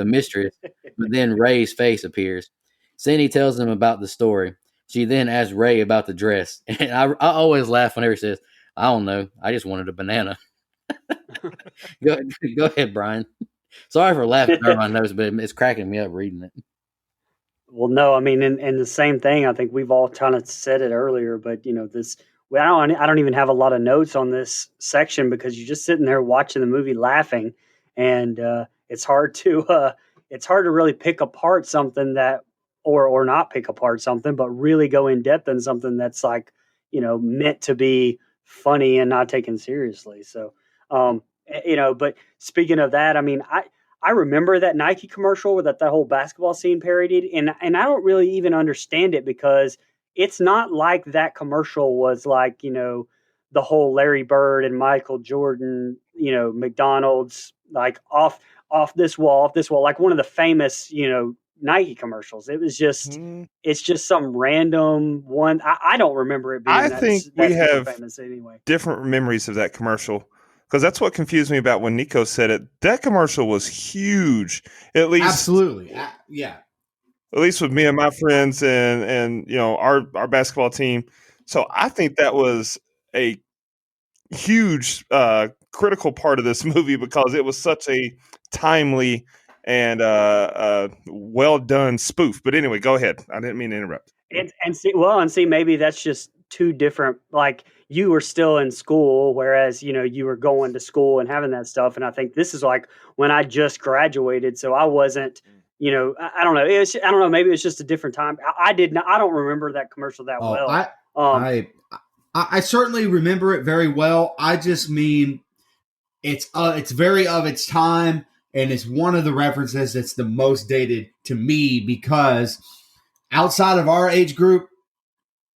mistress, but then Ray's face appears. Cindy tells him about the story. She then asks Ray about the dress. And I always laugh whenever he says, "I don't know. I just wanted a banana." Go ahead, Brian. Sorry for laughing over my nose, but it's cracking me up reading it. Well, no, I mean, and the same thing. I think we've all kind of said it earlier, but I don't even have a lot of notes on this section because you're just sitting there watching the movie, laughing, and it's hard to really pick apart something that, or not pick apart something, but really go in depth in something that's like meant to be funny and not taken seriously. So, but speaking of that, I mean, I remember that Nike commercial with that whole basketball scene parodied, and I don't really even understand it because it's not like that commercial was like, the whole Larry Bird and Michael Jordan, McDonald's, like off this wall, like one of the famous, Nike commercials. It was just, it's just some random one. I don't remember it being I think we have famous anyway. Different memories of that commercial. Because that's what confused me about when Nico said it. That commercial was huge. At least, absolutely, yeah. At least with me and my friends and our basketball team. So I think that was a huge critical part of this movie because it was such a timely and well done spoof. But anyway, go ahead. I didn't mean to interrupt. And see, maybe that's just two different. Like you were still in school, whereas you were going to school and having that stuff. And I think this is like when I just graduated, so I wasn't. I don't know. I don't know. Maybe it's just a different time. I don't remember that commercial that well. I certainly remember it very well. I just mean it's very of its time, and it's one of the references that's the most dated to me because outside of our age group,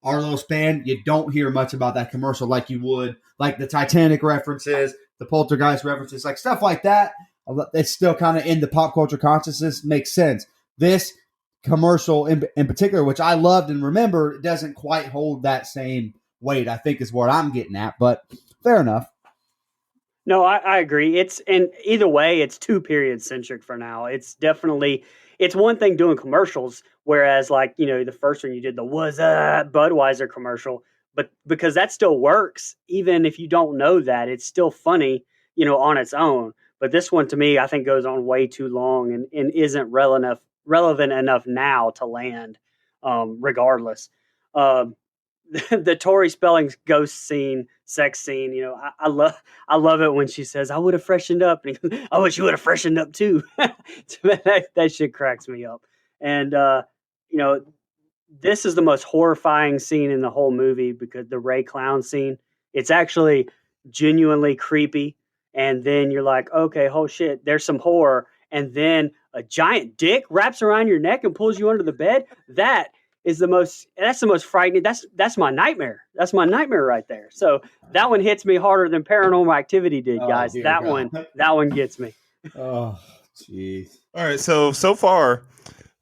our little span, you don't hear much about that commercial like you would, like the Titanic references, the Poltergeist references, like stuff like that. It's still kind of in the pop culture consciousness, makes sense. This commercial in particular, which I loved and remember, doesn't quite hold that same weight, I think is what I'm getting at, but fair enough. No, I agree. And either way, it's too period centric for now. It's one thing doing commercials, whereas like, the first one you did the was a Budweiser commercial, but because that still works, even if you don't know that, it's still funny, on its own. But this one to me, I think goes on way too long and isn't relevant enough now to land, regardless. Um, the Tori Spelling's ghost scene, sex scene. I love it when she says, "I would have freshened up," and he goes, "I wish you would have freshened up too." That shit cracks me up. And you know, this is the most horrifying scene in the whole movie because the Ray Clown scene. It's actually genuinely creepy. And then you're like, okay, oh shit, there's some horror. And then a giant dick wraps around your neck and pulls you under the bed. That's the most frightening. That's my nightmare. That's my nightmare right there. So that one hits me harder than Paranormal Activity did, guys. dear That God. one gets me. Oh, jeez. All right, so far,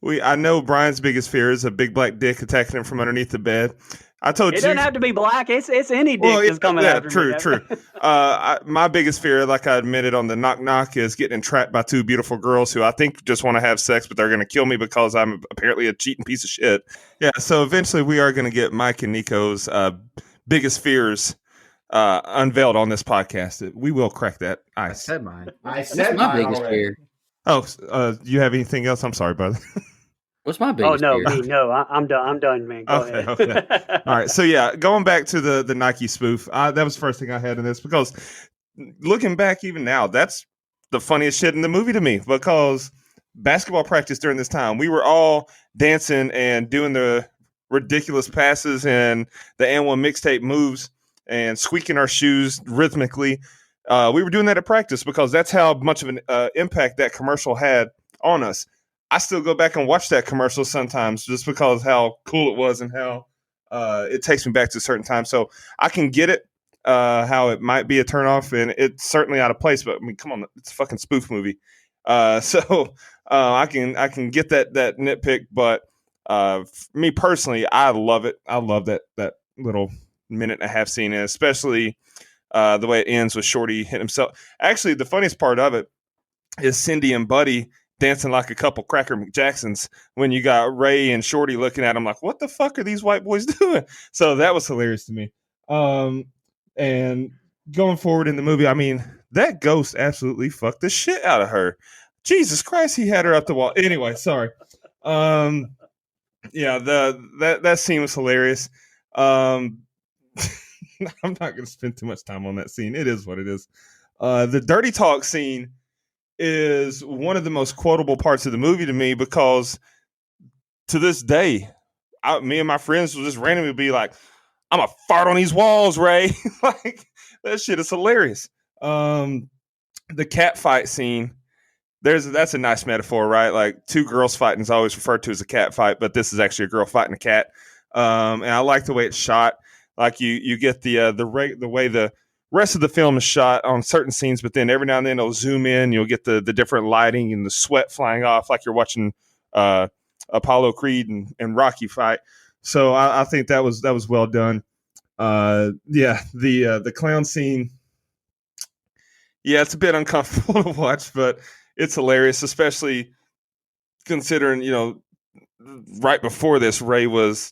I know Brian's biggest fear is a big black dick attacking him from underneath the bed. I told It you. doesn't have to be black. It's any dick that's coming after true, me. true. My biggest fear, like I admitted on the knock knock, is getting entrapped by two beautiful girls who I think just want to have sex, but they're going to kill me because I'm apparently a cheating piece of shit. Yeah, so eventually we are going to get Mike and Nico's biggest fears unveiled on this podcast. We will crack that I ice. said mine. I said my mine biggest already. fear. Oh, you have anything else? I'm sorry, brother. What's my Oh biggest no, fear? me no. I'm done. I'm done, man. Go ahead. Okay. All right. So yeah, going back to the Nike spoof, that was the first thing I had in this because looking back even now, that's the funniest shit in the movie to me because basketball practice during this time, we were all dancing and doing the ridiculous passes and the N1 mixtape moves and squeaking our shoes rhythmically. We were doing that at practice because that's how much of an impact that commercial had on us. I still go back and watch that commercial sometimes just because how cool it was and how it takes me back to a certain time. So I can get it, how it might be a turnoff, and it's certainly out of place. But I mean, come on, it's a fucking spoof movie. So I can get that nitpick. But me personally, I love it. I love that little minute and a half scene, and especially the way it ends with Shorty hitting himself. Actually, the funniest part of it is Cindy and Buddy dancing like a couple Cracker McJacksons when you got Ray and Shorty looking at him like, what the fuck are these white boys doing? So that was hilarious to me. And going forward in the movie, I mean, that ghost absolutely fucked the shit out of her. Jesus Christ, he had her up the wall. Anyway, sorry. Yeah, that scene was hilarious. I'm not going to spend too much time on that scene. It is what it is. The dirty talk scene is one of the most quotable parts of the movie to me because to this day, me and my friends will just randomly be like, I'm a fart on these walls, Ray. Like, that shit is hilarious. The cat fight scene, that's a nice metaphor, right? Like, two girls fighting is always referred to as a cat fight, but this is actually a girl fighting a cat. And I like the way it's shot. Like, you get the way the rest of the film is shot on certain scenes, but then every now and then it'll zoom in. You'll get the different lighting and the sweat flying off like you're watching Apollo Creed and Rocky fight. So I think that was well done. Yeah, the clown scene. Yeah, it's a bit uncomfortable to watch, but it's hilarious, especially considering, right before this, Ray was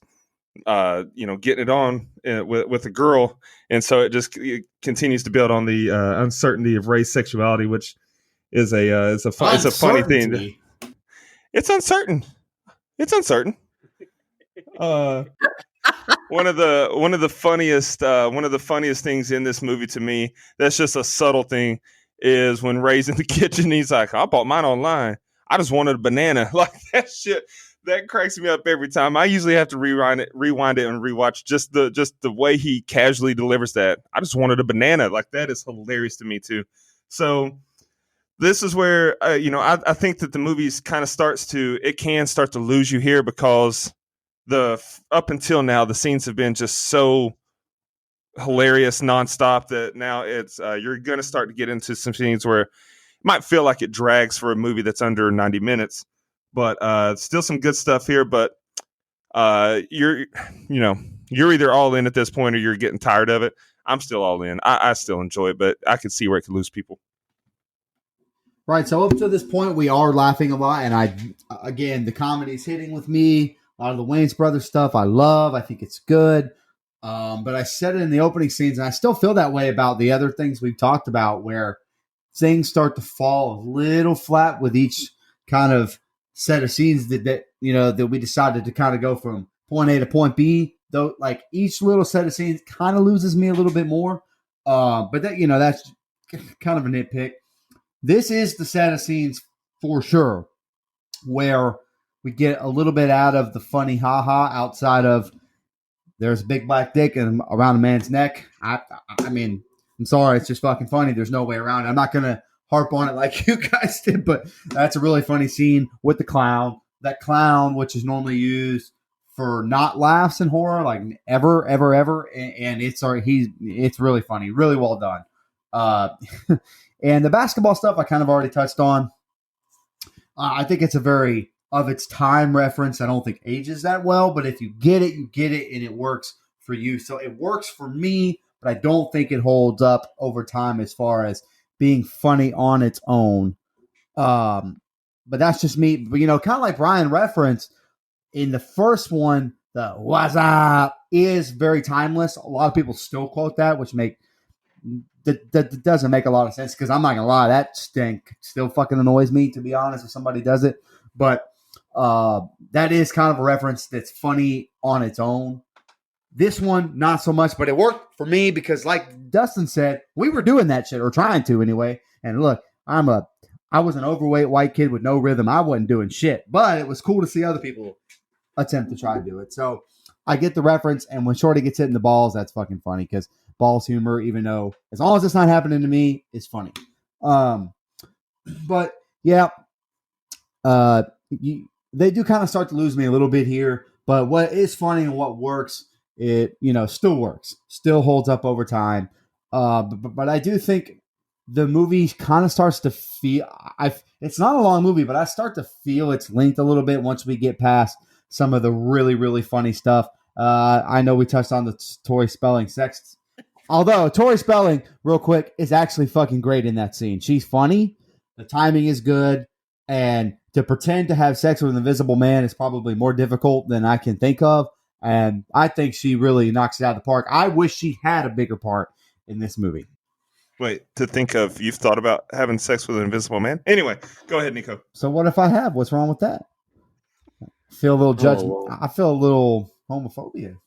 getting it on with a girl, and so it continues to build on the uncertainty of Ray's sexuality, which is it's a funny thing. It's uncertain. It's uncertain. One of the funniest things in this movie to me, that's just a subtle thing, is when Ray's in the kitchen. He's like, I bought mine online. I just wanted a banana. Like, that shit. That cracks me up every time. I usually have to rewind it, and rewatch just the way he casually delivers that. I just wanted a banana. Like, that is hilarious to me too. So this is where I think that the movie's kind of can start to lose you here because up until now the scenes have been just so hilarious nonstop that now it's you're going to start to get into some scenes where it might feel like it drags for a movie that's under 90 minutes. But still some good stuff here. But you're either all in at this point or you're getting tired of it. I'm still all in. I still enjoy it, but I could see where it could lose people. Right. So up to this point, we are laughing a lot, and again, the comedy's hitting with me. A lot of the Wayans Brothers stuff I love. I think it's good. But I said it in the opening scenes, and I still feel that way about the other things we've talked about, where things start to fall a little flat with each kind of set of scenes that we decided to kind of go from point A to point B. Though, like each little set of scenes kind of loses me a little bit more. But that's kind of a nitpick. This is the set of scenes for sure where we get a little bit out of the funny haha outside of there's a big black dick and around a man's neck. I mean, I'm sorry, it's just fucking funny. There's no way around it. I'm not going to harp on it like you guys did, but that's a really funny scene with the clown. That clown, which is normally used for not laughs in horror, like ever, and it's really funny, really well done. And the basketball stuff I kind of already touched on. I think it's a very of its time reference. I don't think ages that well, but if you get it, you get it, and it works for you. So it works for me, but I don't think it holds up over time as far as being funny on its own. But that's just me. But, kind of like Brian referenced in the first one, the "what's up" is very timeless. A lot of people still quote that, which that doesn't make a lot of sense, because I'm not gonna lie, that stink still fucking annoys me, to be honest, if somebody does it. But that is kind of a reference that's funny on its own. This one, not so much, but it worked for me because, like Dustin said, we were doing that shit, or trying to anyway. And look, I was an overweight white kid with no rhythm. I wasn't doing shit, but it was cool to see other people attempt to try to do it. So I get the reference, and when Shorty gets hit in the balls, that's fucking funny, because balls humor, even though as long as it's not happening to me, is funny. But yeah, they do kind of start to lose me a little bit here. But what is funny and what works, it still works, still holds up over time. But I do think the movie kind of starts to feel. It's not a long movie, but I start to feel its length a little bit once we get past some of the really, really funny stuff. I know we touched on the Tori Spelling sex. Although Tori Spelling, real quick, is actually fucking great in that scene. She's funny. The timing is good. And to pretend to have sex with an invisible man is probably more difficult than I can think of. And I think she really knocks it out of the park. I wish she had a bigger part in this movie. Wait, you've thought about having sex with an invisible man? Anyway, go ahead, Nico. So what if I have? What's wrong with that? I feel a little judgment. I feel a little homophobia.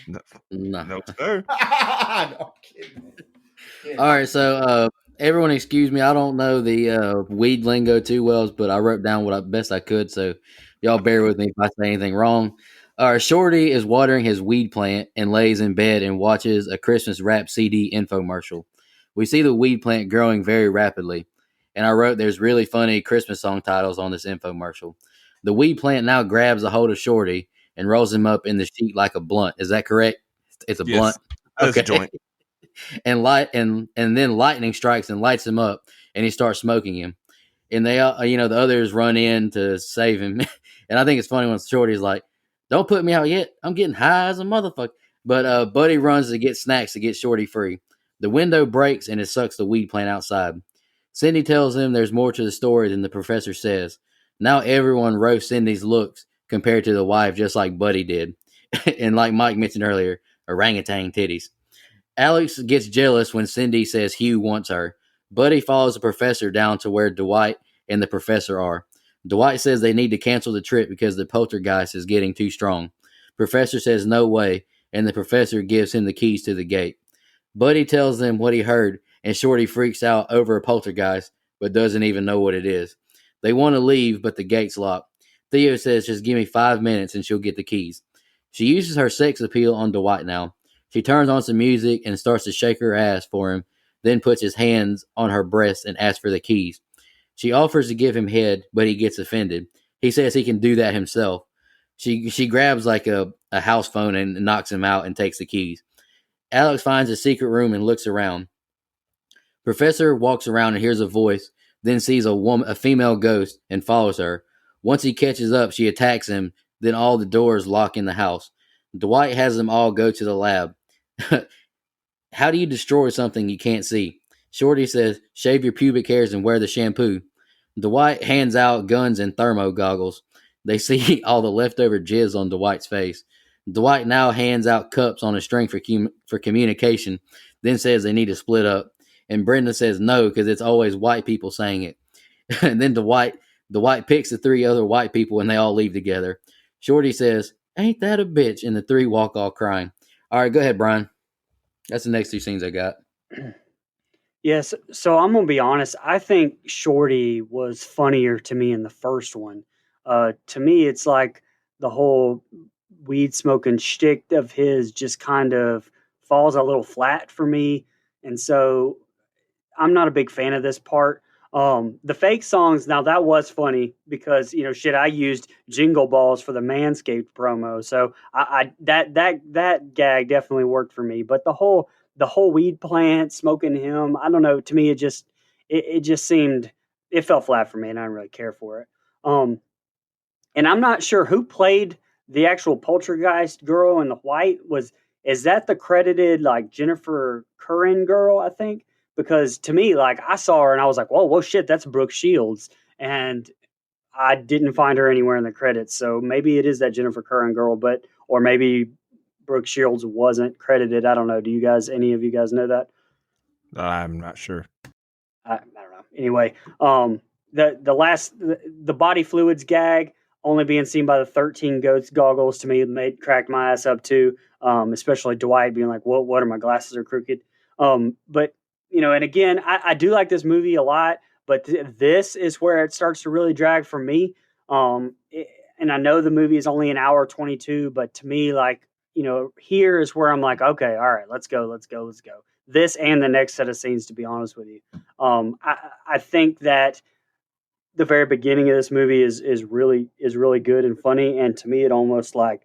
No, sir. No, I'm kidding. All right, so everyone excuse me. I don't know the weed lingo too well, but I wrote down what best I could, so y'all bear with me if I say anything wrong. Shorty is watering his weed plant and lays in bed and watches a Christmas rap CD infomercial. We see the weed plant growing very rapidly, and I wrote there's really funny Christmas song titles on this infomercial. The weed plant now grabs a hold of Shorty and rolls him up in the sheet like a blunt. Is that correct? It's a blunt. That's a joint. And then lightning strikes and lights him up, and he starts smoking him. And they, the others run in to save him. And I think it's funny when Shorty's like, "Don't put me out yet. I'm getting high as a motherfucker." But Buddy runs to get snacks to get Shorty free. The window breaks and it sucks the weed plant outside. Cindy tells him there's more to the story than the professor says. Now everyone roasts Cindy's looks compared to the wife, just like Buddy did. And like Mike mentioned earlier, orangutan titties. Alex gets jealous when Cindy says Hugh wants her. Buddy follows the professor down to where Dwight and the professor are. Dwight says they need to cancel the trip because the poltergeist is getting too strong. Professor says no way, and the professor gives him the keys to the gate. Buddy tells them what he heard, and Shorty freaks out over a poltergeist, but doesn't even know what it is. They want to leave, but the gate's locked. Theo says just give me 5 minutes and she'll get the keys. She uses her sex appeal on Dwight now. She turns on some music and starts to shake her ass for him, then puts his hands on her breast and asks for the keys. She offers to give him head, but he gets offended. He says he can do that himself. She grabs like a house phone and knocks him out and takes the keys. Alex finds a secret room and looks around. Professor walks around and hears a voice, then sees a female ghost and follows her. Once he catches up, she attacks him, then all the doors lock in the house. Dwight has them all go to the lab. How do you destroy something you can't see? Shorty says, shave your pubic hairs and wear the shampoo. Dwight hands out guns and thermo goggles. They see all the leftover jizz on Dwight's face. Dwight now hands out cups on a string for communication, then says they need to split up. And Brenda says no, because it's always white people saying it. And then Dwight picks the three other white people and they all leave together. Shorty says, ain't that a bitch? And the three walk all crying. All right, go ahead, Brian. That's the next two scenes I got. Yes, so I'm gonna be honest. I think Shorty was funnier to me in the first one. To me, it's like the whole weed smoking shtick of his just kind of falls a little flat for me, and so I'm not a big fan of this part. The fake songs, now that was funny because shit, I used Jingle Balls for the Manscaped promo, so I that gag definitely worked for me. But the whole weed plant smoking him, I don't know. To me, it just seemed it fell flat for me, and I didn't really care for it. And I'm not sure who played the actual poltergeist girl in the white. Is that the credited like Jennifer Curran girl? I think because to me, like I saw her and I was like, whoa, shit, that's Brooke Shields, and I didn't find her anywhere in the credits. So maybe it is that Jennifer Curran girl, or maybe Brooke Shields wasn't credited. I don't know. Any of you guys know that? I'm not sure. I don't know. Anyway, the body fluids gag only being seen by the 13 goats goggles to me cracked my ass up too. Especially Dwight being like, what are my glasses are crooked? But and again, I do like this movie a lot, but this is where it starts to really drag for me. And I know the movie is only an hour 22, but to me, like, here is where I'm like, okay, all right, let's go. This and the next set of scenes, to be honest with you. I think that the very beginning of this movie is really good and funny, and to me, it almost like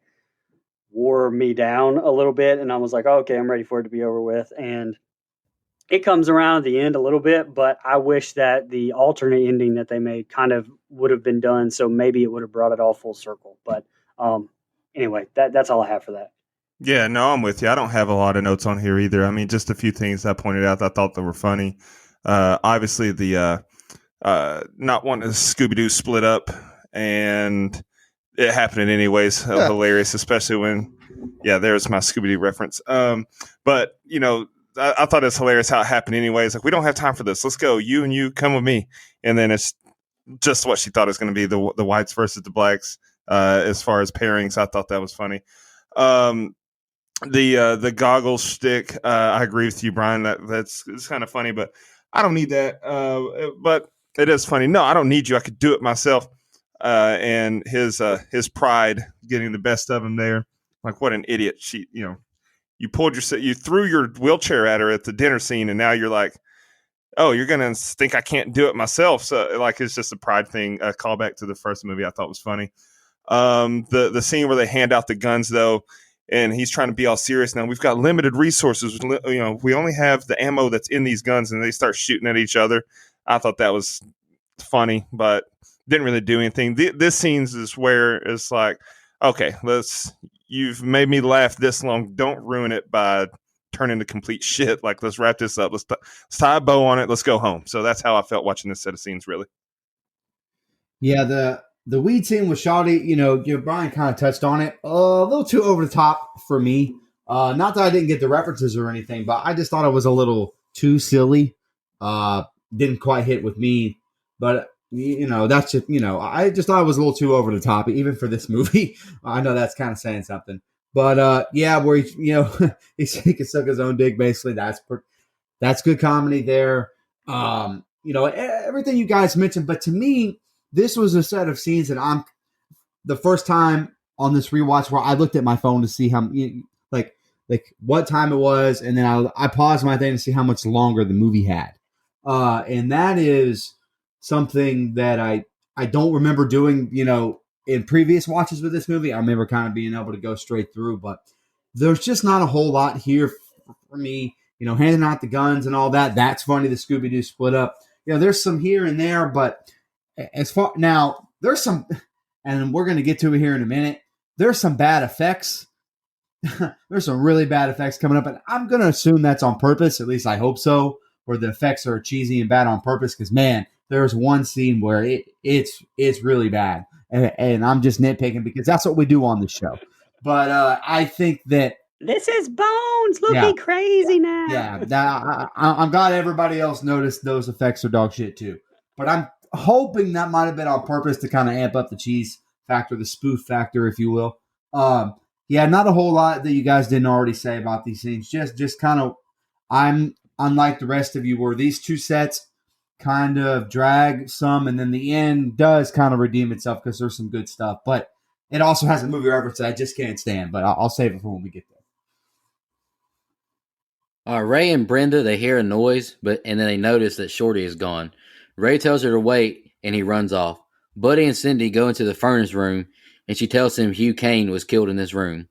wore me down a little bit, and I was like, oh, okay, I'm ready for it to be over with, and it comes around at the end a little bit, but I wish that the alternate ending that they made kind of would have been done, so maybe it would have brought it all full circle. But anyway, that's all I have for that. Yeah, no, I'm with you. I don't have a lot of notes on here either. I mean, just a few things I pointed out that I thought that were funny. Obviously, the not wanting to Scooby-Doo split up, and it happening anyways. Hilarious, especially when, there's my Scooby-Doo reference. But, I thought it was hilarious how it happened anyways. Like, we don't have time for this. Let's go. You and you, come with me. And then it's just what she thought it was going to be, the whites versus the blacks as far as pairings. I thought that was funny. The goggles shtick, I agree with you, Brian. It's kind of funny, but I don't need that. But it is funny. No, I don't need you. I could do it myself. And his pride getting the best of him there. Like, what an idiot. You threw your wheelchair at her at the dinner scene, and now you're like, oh, you're gonna think I can't do it myself. So like, it's just a pride thing. A callback to the first movie I thought was funny. The scene where they hand out the guns though, and he's trying to be all serious. Now we've got limited resources. We only have the ammo that's in these guns, and they start shooting at each other. I thought that was funny, but didn't really do anything. This scene is where it's like, okay, you've made me laugh this long. Don't ruin it by turning to complete shit. Like, let's wrap this up. Let's tie a bow on it. Let's go home. So that's how I felt watching this set of scenes, really. Yeah, the weed scene with Shawty, Brian kind of touched on it. A little too over the top for me. Not that I didn't get the references or anything, but I just thought it was a little too silly. Didn't quite hit with me. But, that's just, I just thought it was a little too over the top, even for this movie. I know that's kind of saying something. But, where he can suck his own dick, basically. That's good comedy there. Everything you guys mentioned. But to me, this was a set of scenes that the first time on this rewatch where I looked at my phone to see how, like what time it was. And then I paused my thing to see how much longer the movie had. And that is something that I don't remember doing, in previous watches with this movie. I remember kind of being able to go straight through, but there's just not a whole lot here for me, handing out the guns and all that. That's funny. The Scooby-Doo split up. There's some here and there, but as far now, there's some, and we're going to get to it here in a minute. There's some bad effects there's some really bad effects coming up, and I'm gonna assume that's on purpose. At least I hope so, where the effects are cheesy and bad on purpose. Because man, there's one scene where it's really bad, and I'm just nitpicking because that's what we do on the show. But I think that This is Bones. Look, yeah, he crazy now. yeah, I'm glad everybody else noticed those effects are dog shit too. But I'm hoping that might have been on purpose to kind of amp up the cheese factor, the spoof factor, if you will. Yeah, not a whole lot that you guys didn't already say about these scenes. Just kind of, I'm unlike the rest of you, where these two sets kind of drag some, and then the end does kind of redeem itself because there's some good stuff. But it also has a movie reference that I just can't stand. But I'll save it for when we get there. Ray and Brenda, they hear a noise, and then they notice that Shorty is gone. Ray tells her to wait, and he runs off. Buddy and Cindy go into the furnace room, and she tells him Hugh Kane was killed in this room.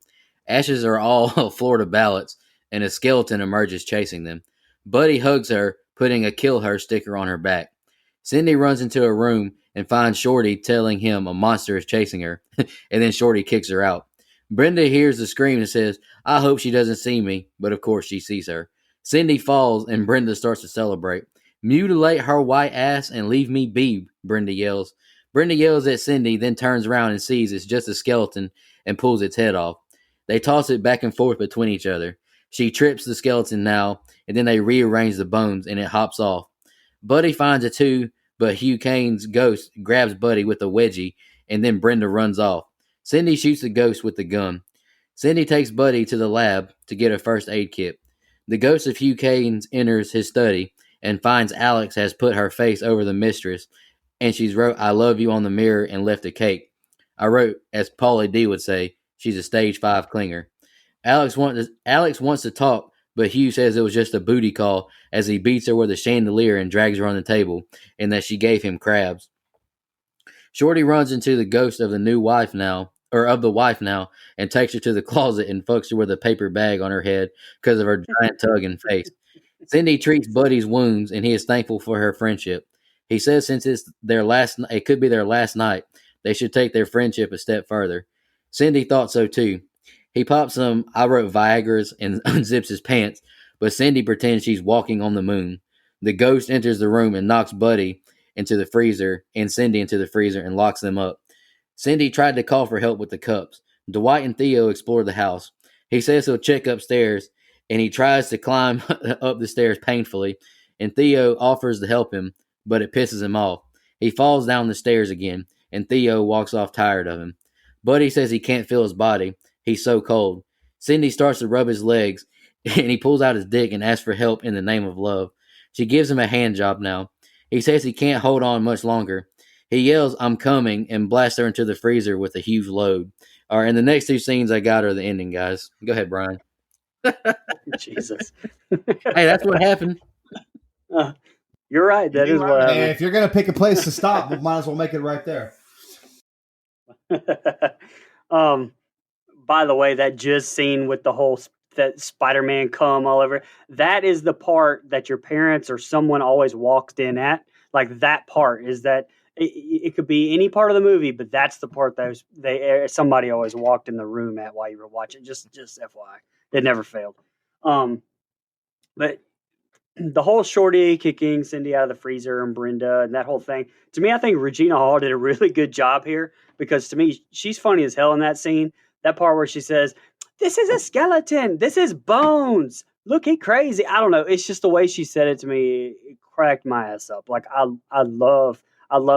Ashes are all Florida ballots, and a skeleton emerges chasing them. Buddy hugs her, putting a kill her sticker on her back. Cindy runs into a room and finds Shorty telling him a monster is chasing her, and then Shorty kicks her out. Brenda hears the scream and says, I hope she doesn't see me, but of course she sees her. Cindy falls and Brenda starts to celebrate. Mutilate her white ass and leave me be, Brenda yells. Brenda yells at Cindy, then turns around and sees it's just a skeleton and pulls its head off. They toss it back and forth between each other. She trips the skeleton now, and then they rearrange the bones and it hops off. Buddy finds a two, but Hugh Kane's ghost grabs Buddy with a wedgie, and then Brenda runs off. Cindy shoots the ghost with the gun. Cindy takes Buddy to the lab to get a first aid kit. The ghost of Hugh Kane enters his study and finds Alex has put her face over the mistress, and she's wrote, I love you on the mirror and left a cake. I wrote, as Paulie D would say, she's a stage 5 clinger. Alex wants to talk, but Hugh says it was just a booty call as he beats her with a chandelier and drags her on the table, and that she gave him crabs. Shorty runs into the ghost of the wife now, and takes her to the closet and fucks her with a paper bag on her head because of her giant tug and face. Cindy treats Buddy's wounds, and he is thankful for her friendship. He says since it could be their last night, they should take their friendship a step further. Cindy thought so too. He pops some I wrote Viagra's and unzips his pants, but Cindy pretends she's walking on the moon. The ghost enters the room and knocks Buddy into the freezer and Cindy into the freezer and locks them up. Cindy tried to call for help with the cups. Dwight and Theo explore the house. He says he'll check upstairs, and he tries to climb up the stairs painfully, and Theo offers to help him, but it pisses him off. He falls down the stairs again, and Theo walks off tired of him. Buddy says he can't feel his body. He's so cold. Cindy starts to rub his legs, and he pulls out his dick and asks for help in the name of love. She gives him a hand job now. He says he can't hold on much longer. He yells, I'm coming, and blasts her into the freezer with a huge load. All right, and the next two scenes I got are the ending, guys. Go ahead, Brian. Jesus. Hey, that's what happened. You're right. That is what Hey, if you're going to pick a place to stop, we might as well make it right there. By the way, that just scene with the whole that Spider-Man come all over, that is the part that your parents or someone always walked in at. Like that part is that it could be any part of the movie, but that's the part that somebody always walked in the room at while you were watching. Just FYI, it never failed. But the whole Shorty kicking Cindy out of the freezer and Brenda and that whole thing, to me, I think Regina Hall did a really good job here because to me, she's funny as hell in that scene. That part where she says, this is a skeleton. This is Bones. Look, he crazy. I don't know. It's just the way she said it to me. It cracked my ass up. Like I love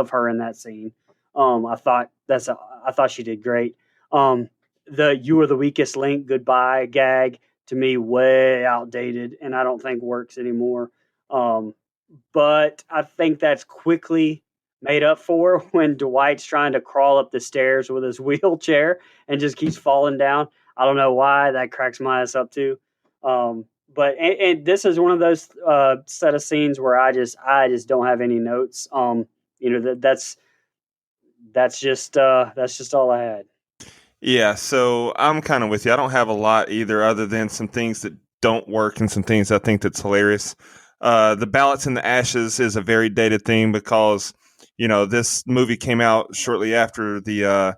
her in that scene. I thought she did great. The "you are the weakest link" goodbye gag to me way outdated, and I don't think works anymore. But I think that's quickly made up for when Dwight's trying to crawl up the stairs with his wheelchair and just keeps falling down. I don't know why that cracks my ass up too. But this is one of those set of scenes where I just don't have any notes. That's just all I had. Yeah, so I'm kind of with you. I don't have a lot either, other than some things that don't work and some things I think that's hilarious. The ballots in the ashes is a very dated thing because, this movie came out shortly after the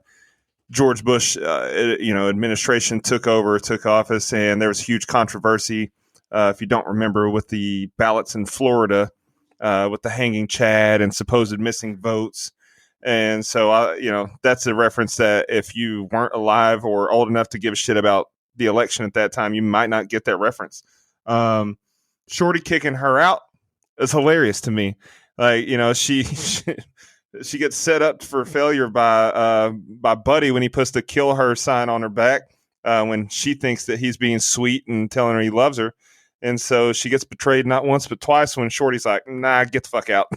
George Bush, administration took office, and there was huge controversy. If you don't remember, with the ballots in Florida, with the hanging Chad and supposed missing votes. And so, that's a reference that if you weren't alive or old enough to give a shit about the election at that time, you might not get that reference. Shorty kicking her out is hilarious to me. Like, she gets set up for failure by Buddy when he puts the kill her sign on her back, when she thinks that he's being sweet and telling her he loves her. And so she gets betrayed not once but twice when Shorty's like, nah, get the fuck out.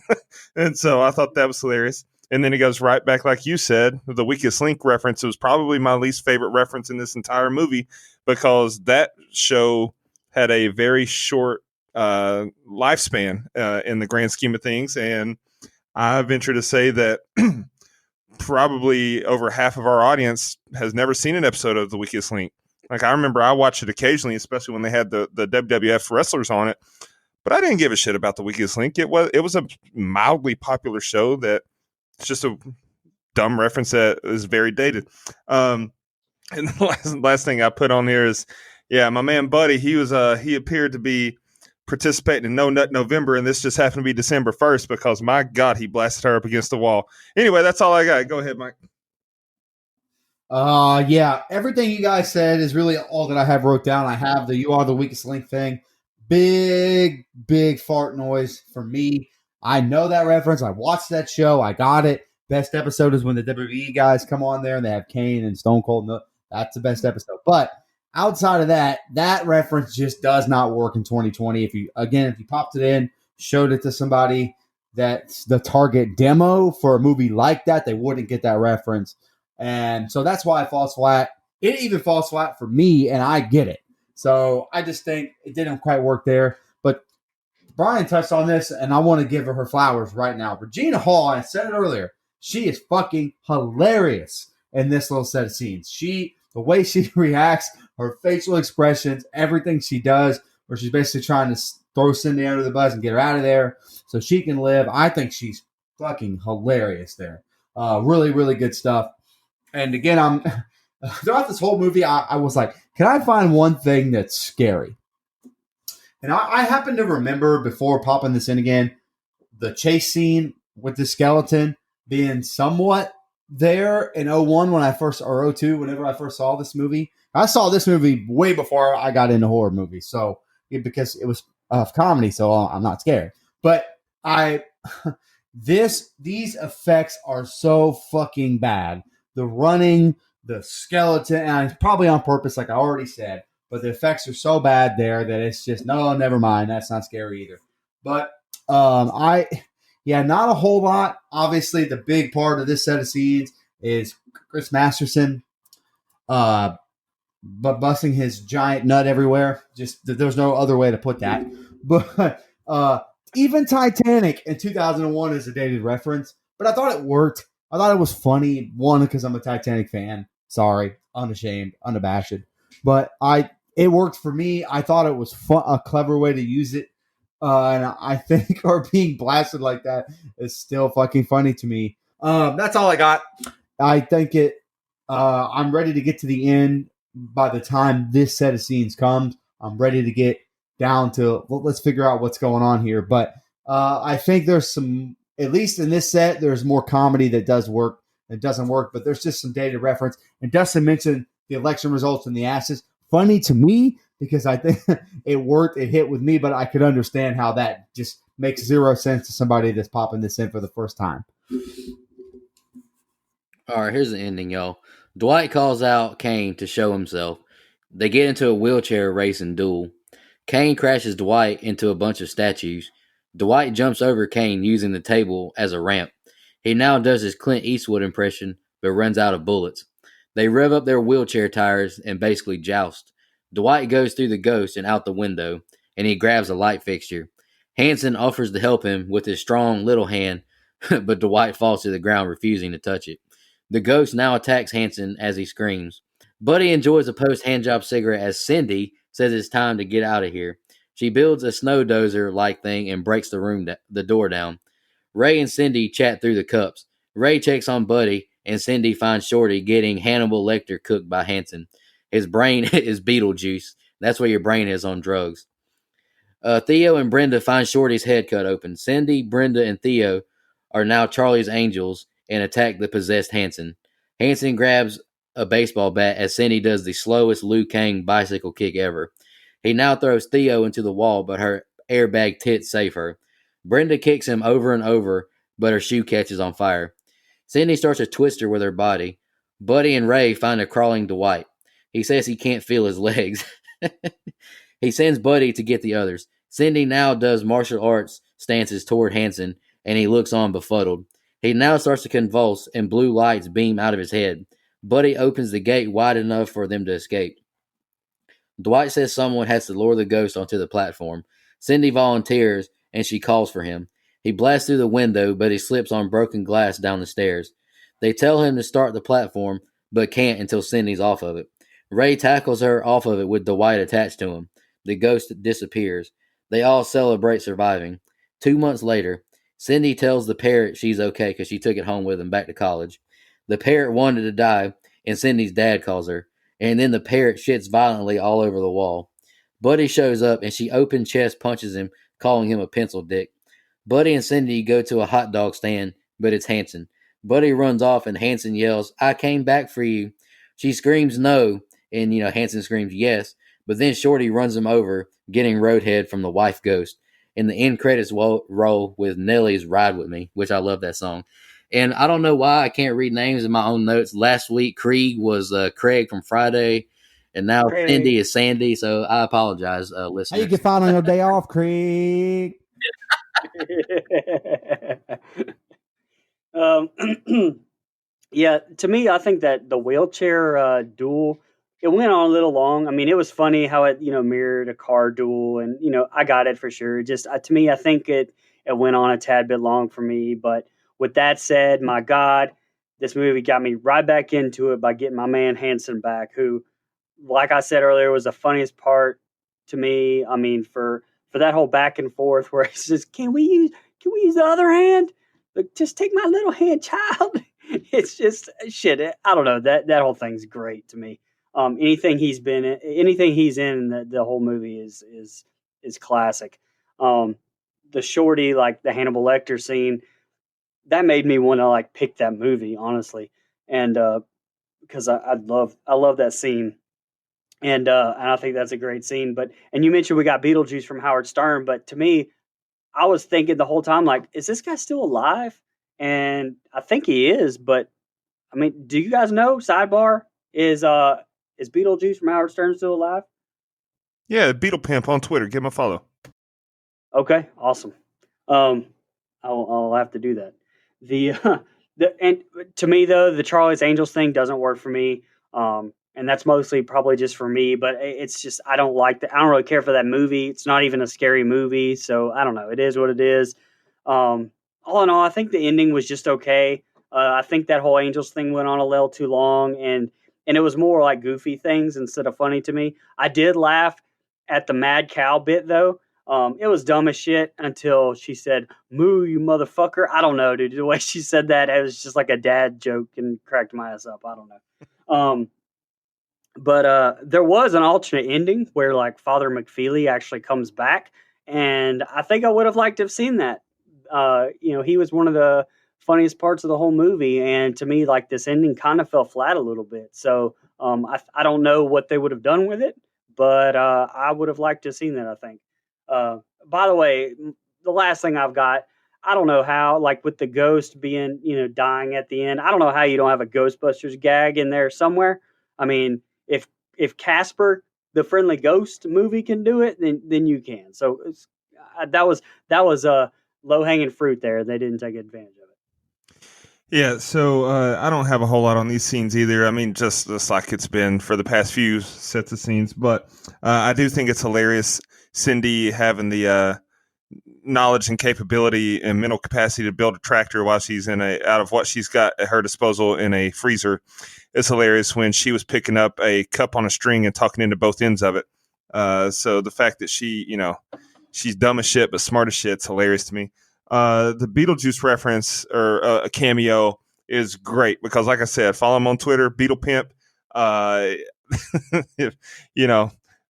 And so I thought that was hilarious. And then he goes right back, like you said, the Weakest Link reference. It was probably my least favorite reference in this entire movie, because that show had a very short lifespan in the grand scheme of things. And I venture to say that probably over half of our audience has never seen an episode of The Weakest Link. Like, I remember I watched it occasionally, especially when they had the WWF wrestlers on it, but I didn't give a shit about The Weakest Link. It was a mildly popular show that it's just a dumb reference that is very dated. And the last thing I put on here is, my man Buddy, he appeared to be participating in No Nut November, and this just happened to be December 1st, because my God, he blasted her up against the wall. Anyway, that's all I got. Go ahead, Mike. Everything you guys said is really all that I have wrote down. I have the "You Are the Weakest Link" thing. Big fart noise for me. I know that reference. I watched that show. I got it. Best episode is when the WWE guys come on there and they have Kane and Stone Cold. That's the best episode. But outside of that, that reference just does not work in 2020. If you popped it in, showed it to somebody that's the target demo for a movie like that, they wouldn't get that reference. And so that's why it falls flat. It even falls flat for me, and I get it. So I just think it didn't quite work there. But Brian touched on this, and I want to give her flowers right now. Regina Hall, I said it earlier, she is fucking hilarious in this little set of scenes. The way she reacts, her facial expressions, everything she does, where she's basically trying to throw Cindy under the bus and get her out of there so she can live. I think she's fucking hilarious there. Really, really good stuff. And again, I'm throughout this whole movie, I was like, can I find one thing that's scary? And I happen to remember, before popping this in again, the chase scene with the skeleton being somewhat there in 01 or 02, whenever I first saw this movie. I saw this movie way before I got into horror movies, so because it was comedy, so I'm not scared. But these effects are so fucking bad. The running, the skeleton, and it's probably on purpose, like I already said, but the effects are so bad there that it's just, no, never mind. That's not scary either. But not a whole lot. Obviously, the big part of this set of scenes is Chris Masterson but busting his giant nut everywhere. Just there's no other way to put that. But even Titanic in 2001 is a dated reference, but I thought it worked. I thought it was funny, one, because I'm a Titanic fan. Sorry, unashamed, unabashed. But it worked for me. I thought it was a clever way to use it. And I think her being blasted like that is still fucking funny to me. That's all I got. I think I'm ready to get to the end by the time this set of scenes comes. I'm ready to get down to, let's figure out what's going on here. But I think there's some, at least in this set, there's more comedy that does work and doesn't work, but there's just some dated reference. And Dustin mentioned the election results and the asses. Funny to me, because I think it worked, it hit with me, but I could understand how that just makes zero sense to somebody that's popping this in for the first time. All right, here's the ending, y'all. Dwight calls out Kane to show himself. They get into a wheelchair race and duel. Kane crashes Dwight into a bunch of statues. Dwight jumps over Kane using the table as a ramp. He now does his Clint Eastwood impression, but runs out of bullets. They rev up their wheelchair tires and basically joust. Dwight goes through the ghost and out the window, and he grabs a light fixture. Hanson offers to help him with his strong little hand, but Dwight falls to the ground, refusing to touch it. The ghost now attacks Hanson as he screams. Buddy enjoys a post-handjob cigarette as Cindy says it's time to get out of here. She builds a snow dozer-like thing and breaks the door down. Ray and Cindy chat through the cups. Ray checks on Buddy and Cindy finds Shorty getting Hannibal Lecter cooked by Hanson. His brain is Beetlejuice. That's where your brain is on drugs. Theo and Brenda find Shorty's head cut open. Cindy, Brenda, and Theo are now Charlie's angels and attack the possessed Hanson. Hanson grabs a baseball bat as Cindy does the slowest Liu Kang bicycle kick ever. He now throws Theo into the wall, but her airbag tits save her. Brenda kicks him over and over, but her shoe catches on fire. Cindy starts to twist her with her body. Buddy and Ray find a crawling Dwight. He says he can't feel his legs. He sends Buddy to get the others. Cindy now does martial arts stances toward Hanson, and he looks on befuddled. He now starts to convulse, and blue lights beam out of his head. Buddy opens the gate wide enough for them to escape. Dwight says someone has to lower the ghost onto the platform. Cindy volunteers, and she calls for him. He blasts through the window, but he slips on broken glass down the stairs. They tell him to start the platform, but can't until Cindy's off of it. Ray tackles her off of it with Dwight attached to him. The ghost disappears. They all celebrate surviving. 2 months later, Cindy tells the parrot she's okay because she took it home with him back to college. The parrot wanted to die, and Cindy's dad calls her. And then the parrot shits violently all over the wall. Buddy shows up, and she open chest punches him, calling him a pencil dick. Buddy and Cindy go to a hot dog stand, but it's Hanson. Buddy runs off, and Hanson yells, "I came back for you." She screams no, and Hanson screams yes, but then Shorty runs him over, getting roadhead from the wife ghost. And the end credits roll with Nelly's Ride With Me, which I love that song. And I don't know why I can't read names in my own notes. Last week, Krieg was Craig from Friday, and now Craig. Cindy is Sandy, so I apologize, How listeners. you get find on your day off, Craig? Yeah, to me, I think that the wheelchair duel, it went on a little long. I mean, it was funny how it mirrored a car duel, and I got it for sure. Just to me, I think it went on a tad bit long for me. But with that said, my God, this movie got me right back into it by getting my man Hanson back, who, like I said earlier, was the funniest part to me. I mean, for that whole back and forth where he says, "Can we use the other hand? Like, just take my little hand, child." It's just shit. I don't know. That whole thing's great to me. Anything he's in, the whole movie is classic. The Shorty, like the Hannibal Lecter scene, that made me want to like pick that movie, honestly, and because I love that scene, and I think that's a great scene. And you mentioned we got Beetlejuice from Howard Stern, but to me, I was thinking the whole time, like, is this guy still alive? And I think he is, but I mean, do you guys know? Sidebar, is Beetlejuice from Howard Stern still alive? Yeah, Beetle Pimp on Twitter. Give him a follow. Okay, awesome. I'll have to do that. And to me though, the Charlie's Angels thing doesn't work for me. And that's mostly probably just for me, but it's just I don't really care for that movie. It's not even a scary movie, so I don't know. It is what it is. All in all, I think the ending was just okay. I think that whole Angels thing went on a little too long, and it was more like goofy things instead of funny to me. I did laugh at the mad cow bit though. It was dumb as shit until she said, "Moo, you motherfucker." I don't know, dude. The way she said that, it was just like a dad joke and cracked my ass up. I don't know. But there was an alternate ending where like Father McFeely actually comes back, and I think I would have liked to have seen that. He was one of the funniest parts of the whole movie, and to me, like this ending kind of fell flat a little bit. So I don't know what they would have done with it, but I would have liked to have seen that. I think. By the way, the last thing I've got, I don't know how, like with the ghost being, dying at the end. I don't know how you don't have a Ghostbusters gag in there somewhere. I mean, if Casper, the Friendly Ghost movie, can do it, then you can. So that was a low hanging fruit there. They didn't take advantage of it. Yeah, so I don't have a whole lot on these scenes either. I mean, just like it's been for the past few sets of scenes, but I do think it's hilarious. Cindy having the knowledge and capability and mental capacity to build a tractor while she's out of what she's got at her disposal in a freezer. It's hilarious when she was picking up a cup on a string and talking into both ends of it. So the fact that she's dumb as shit but smart as shit's hilarious to me. The Beetlejuice reference or a cameo is great because, like I said, follow him on Twitter, Beetle Pimp. If,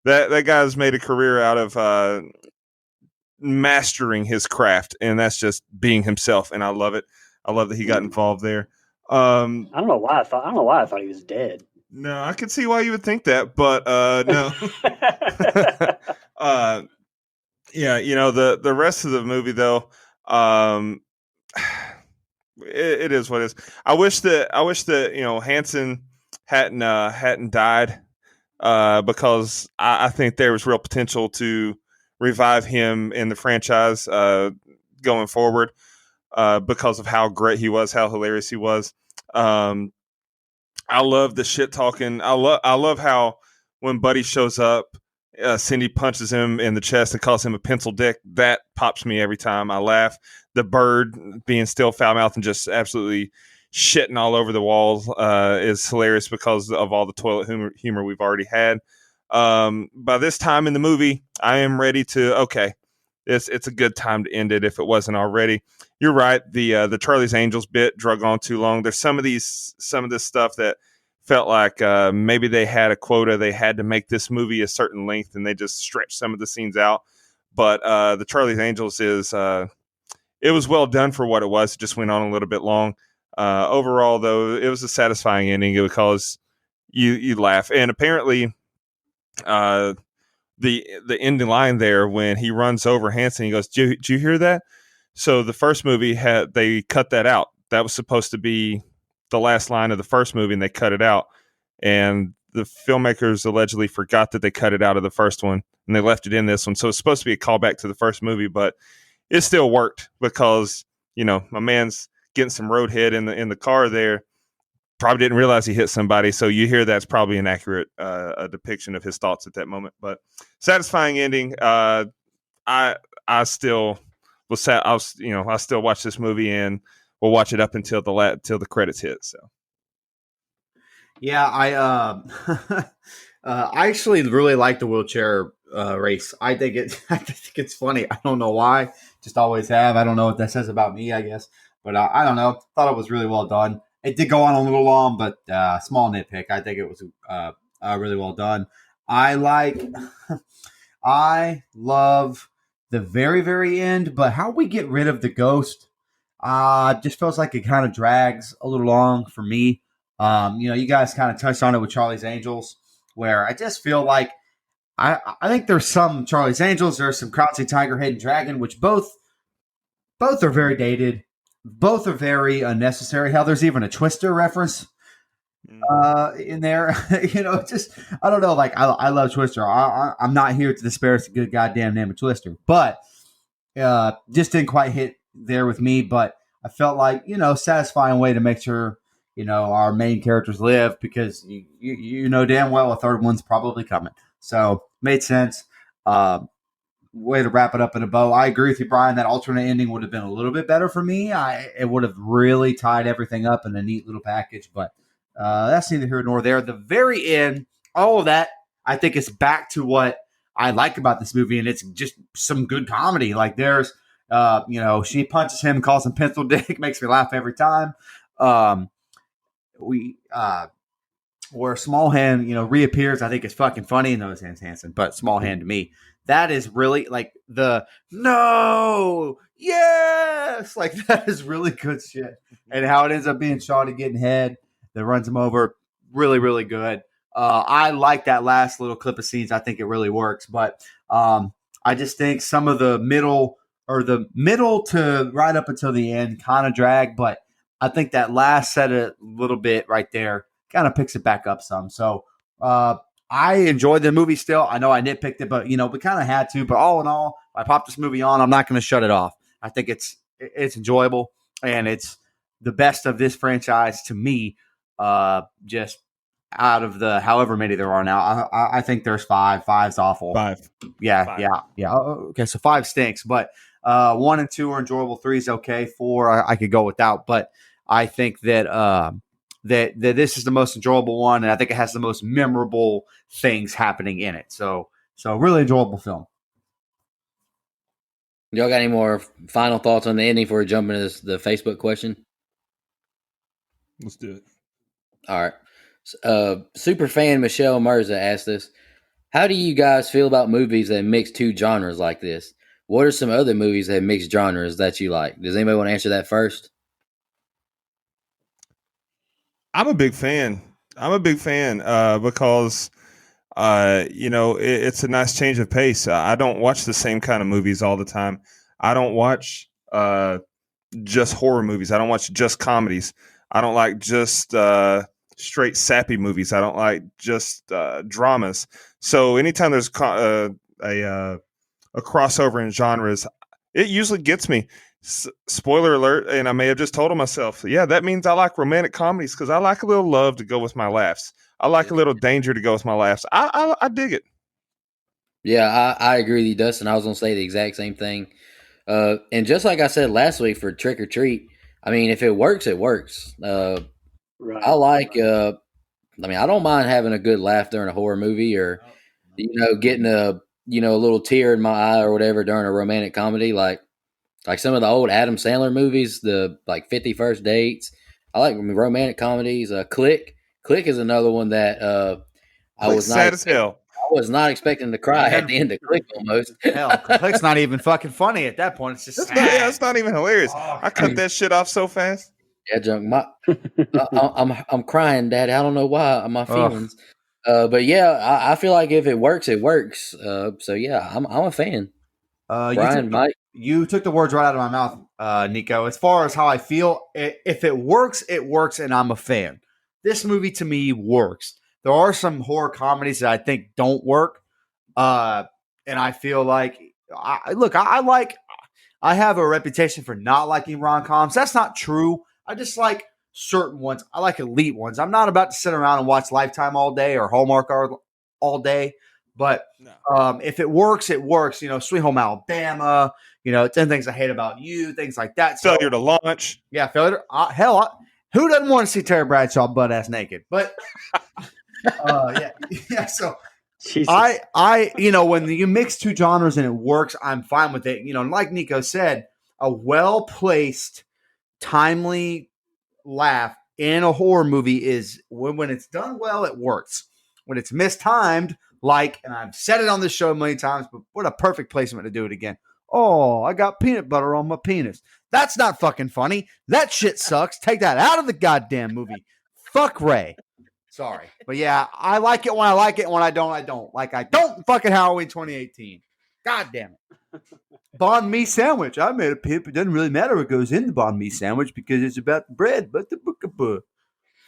that guy's made a career out of mastering his craft, and that's just being himself, and I love it. I love that he got involved there. I don't know why I thought he was dead. No, I can see why you would think that, but no. Yeah, the rest of the movie though, it is what it is. I wish that Hanson hadn't died, because I think there was real potential to revive him in the franchise going forward, because of how great he was, how hilarious he was. I love the shit talking. I love how when Buddy shows up, Cindy punches him in the chest and calls him a pencil dick. That pops me every time. I laugh. The bird being still foul mouthed and just absolutely shitting all over the walls is hilarious because of all the toilet humor we've already had. By this time in the movie, I am ready to. Okay, it's a good time to end it if it wasn't already. You're right. The Charlie's Angels bit drug on too long. There's some of this stuff that felt like maybe they had a quota. They had to make this movie a certain length, and they just stretched some of the scenes out. But the Charlie's Angels it was well done for what it was. It just went on a little bit long. Overall, though, it was a satisfying ending because you laugh. And apparently, the ending line there when he runs over Hanson, he goes, "Did you hear that?" So the first movie they cut that out. That was supposed to be the last line of the first movie, and they cut it out. And the filmmakers allegedly forgot that they cut it out of the first one, and they left it in this one. So it's supposed to be a callback to the first movie, but it still worked because my man's getting some roadhead in the car there. Probably didn't realize he hit somebody. So you hear that's probably an accurate a depiction of his thoughts at that moment. But satisfying ending. I still was sad. I still watch this movie and we'll watch it up until the credits hit. So. Yeah, I actually really like the wheelchair race. I think it's funny. I don't know why. Just always have. I don't know what that says about me, I guess. But I don't know. Thought it was really well done. It did go on a little long, but small nitpick. I think it was really well done. I love the very, very end, but how we get rid of the ghost just feels like it kind of drags a little long for me. You guys kind of touched on it with Charlie's Angels, where I just feel like I think there's some Charlie's Angels, there's some Crouching Tiger, Hidden Dragon, which both are very dated, both are very unnecessary. Hell, there's even a Twister reference in there. Just I don't know. Like I love Twister. I'm not here to disparage the good goddamn name of Twister, but just didn't quite hit there with me. But I felt like satisfying way to make sure our main characters live, because you know damn well a third one's probably coming. So made sense. Way to wrap it up in a bow. I agree with you, Brian. That alternate ending would have been a little bit better for me. It would have really tied everything up in a neat little package, but that's neither here nor there. The very end, all of that, I think is back to what I like about this movie, and it's just some good comedy. Like there's, she punches him, calls him pencil dick, makes me laugh every time. Where Small Hand, reappears, I think it's fucking funny. No, it's Hanson, but Small Hand to me, that is really like the no, yes, like that is really good shit. And how it ends up being Shawnee getting head that runs him over, really, really good. I like that last little clip of scenes. I think it really works, but I just think some of the middle to right up until the end kind of drag, but I think that last set a little bit right there kind of picks it back up some. So I enjoyed the movie still. I know I nitpicked it, but we kind of had to. But all in all, if I pop this movie on, I'm not going to shut it off. I think it's enjoyable, and it's the best of this franchise to me. Just out of the however many there are now, I think there's five. Five's awful. Five. Yeah, Five. yeah. Okay, so 5 stinks, but 1 and 2 are enjoyable. 3 is okay. 4 I could go without, but I think that that this is the most enjoyable one, and I think it has the most memorable things happening in it. So really enjoyable film. Y'all got any more final thoughts on the ending before we jump into the Facebook question? Let's do it. All right. Super fan Michelle Mirza asked us, how do you guys feel about movies that mix two genres like this? What are some other movies that mix genres that you like? Does anybody want to answer that first? I'm a big fan. Because it's a nice change of pace. I don't watch the same kind of movies all the time. I don't watch just horror movies. I don't watch just comedies. I don't like just straight sappy movies. I don't like just dramas. So anytime there's a crossover in genres, it usually gets me. Spoiler alert, and I may have just told myself, yeah, that means I like romantic comedies because I like a little love to go with my laughs. I like a little danger to go with my laughs. I dig it. Yeah, I agree with you, Dustin. I was going to say the exact same thing. And just like I said last week for Trick or Treat, I mean, if it works, it works. Right. I like, I don't mind having a good laugh during a horror movie or, getting a little tear in my eye or whatever during a romantic comedy. Like some of the old Adam Sandler movies, the like 50 First Dates. I like romantic comedies. Click is another one that I was sad as hell. I was not expecting to cry at the end of Click almost. Hell, Click's not even fucking funny at that point. It's just It's not even hilarious. I cut that shit off so fast. Yeah, Junk. I'm crying, Daddy. I don't know why my feelings. But yeah, I feel like if it works, it works. So yeah, I'm a fan. Brian, Mike. You took the words right out of my mouth, Nico. As far as how I feel, if it works, and I'm a fan. This movie to me works. There are some horror comedies that I think don't work, and I feel like I have a reputation for not liking rom-coms. That's not true. I just like certain ones. I like elite ones. I'm not about to sit around and watch Lifetime all day or Hallmark all day. But if it works, it works. Sweet Home Alabama, 10 Things I Hate About You, things like that. So, Failure to Launch. Yeah, failure. Who doesn't want to see Terry Bradshaw butt-ass naked? But, yeah. So, Jesus. when you mix two genres and it works, I'm fine with it. Like Nico said, a well-placed, timely laugh in a horror movie is when it's done well, it works. When it's mistimed, and I've said it on this show many times, but what a perfect placement to do it again. Oh, I got peanut butter on my penis. That's not fucking funny. That shit sucks. Take that out of the goddamn movie. Fuck Ray. Sorry. But yeah, I like it when I like it, and when I don't, I don't. Like I don't fucking Halloween 2018. God damn it. Banh mi sandwich. I made a pip. It doesn't really matter what goes in the banh mi sandwich because it's about the bread, but the book.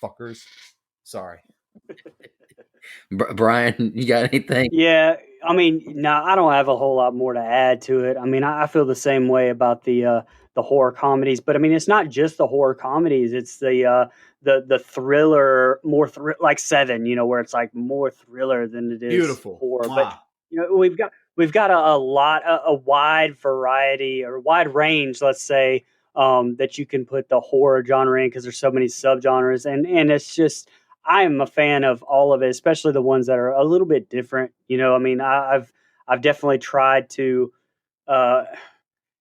Fuckers. Sorry. Brian, you got anything? Yeah, I mean, no, I don't have a whole lot more to add to it. I mean, I feel the same way about the horror comedies, but I mean, it's not just the horror comedies; it's the thriller, like Seven, where it's like more thriller than it is Beautiful horror. Wow. But we've got a wide variety or wide range, let's say, that you can put the horror genre in because there's so many subgenres, and it's just. I'm a fan of all of it, especially the ones that are a little bit different. I mean, I've definitely tried to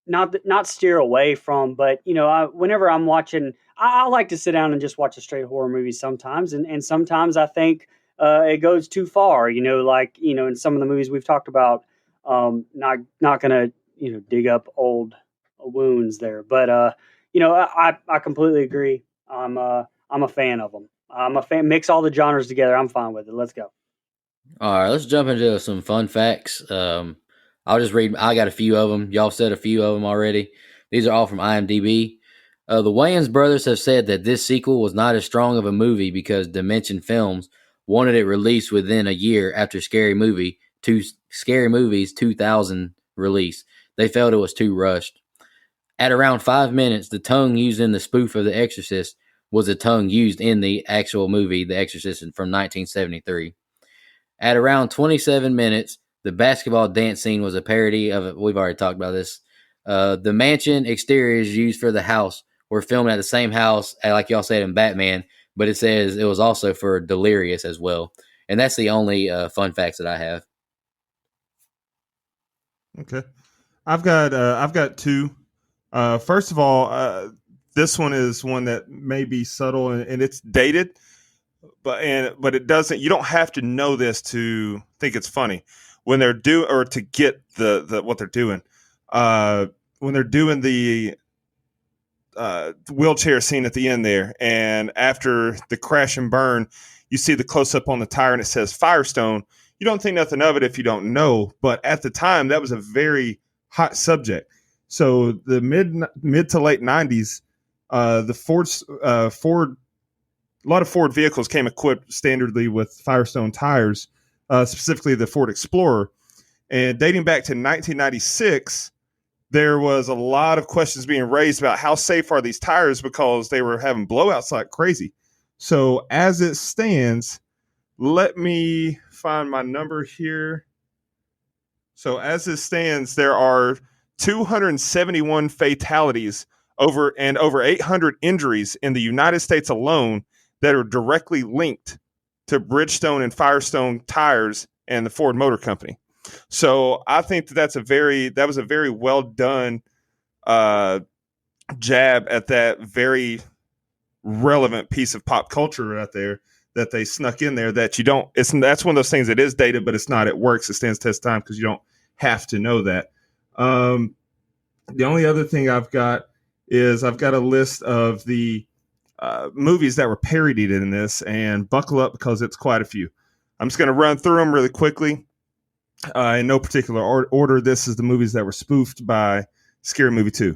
not steer away from, but whenever I'm watching, I like to sit down and just watch a straight horror movie sometimes, and sometimes I think it goes too far. In some of the movies we've talked about, not gonna dig up old wounds there, but I completely agree. I'm a fan of them. I'm a fan. Mix all the genres together. I'm fine with it. Let's go. All right, let's jump into some fun facts. I'll just read. I got a few of them. Y'all said a few of them already. These are all from IMDb. The Wayans brothers have said that this sequel was not as strong of a movie because Dimension Films wanted it released within a year after Scary Movies 2000 release. They felt it was too rushed. At around 5 minutes, the tongue used in the spoof of The Exorcist was a tongue used in the actual movie The Exorcist from 1973. At around 27 minutes, the basketball dance scene was a parody of it. We've already talked about this. The mansion exteriors used for the house were filmed at the same house, like y'all said in Batman, but it says it was also for Delirious as well. And that's the only fun facts that I have. Okay, I've got two. First of all, This one is one that may be subtle and it's dated, but it doesn't. You don't have to know this to think it's funny when they're or to get the what they're doing. When they're doing the wheelchair scene at the end there, and after the crash and burn, you see the close up on the tire and it says Firestone. You don't think nothing of it if you don't know, but at the time that was a very hot subject. So the mid to late 90s, the Ford, a lot of Ford vehicles came equipped standardly with Firestone tires, specifically the Ford Explorer. And dating back to 1996, there was a lot of questions being raised about how safe are these tires because they were having blowouts like crazy. So as it stands, let me find my number here. So as it stands, there are 271 fatalities over 800 injuries in the United States alone that are directly linked to Bridgestone and Firestone tires and the Ford Motor Company. So I think that was a very well done jab at that very relevant piece of pop culture out there that they snuck in there that you don't. That's one of those things that is dated, but it's not. It works. It stands test time because you don't have to know that. The only other thing I've got a list of the movies that were parodied in this, and buckle up because it's quite a few. I'm just going to run through them really quickly. In no particular order, this is the movies that were spoofed by Scary Movie 2.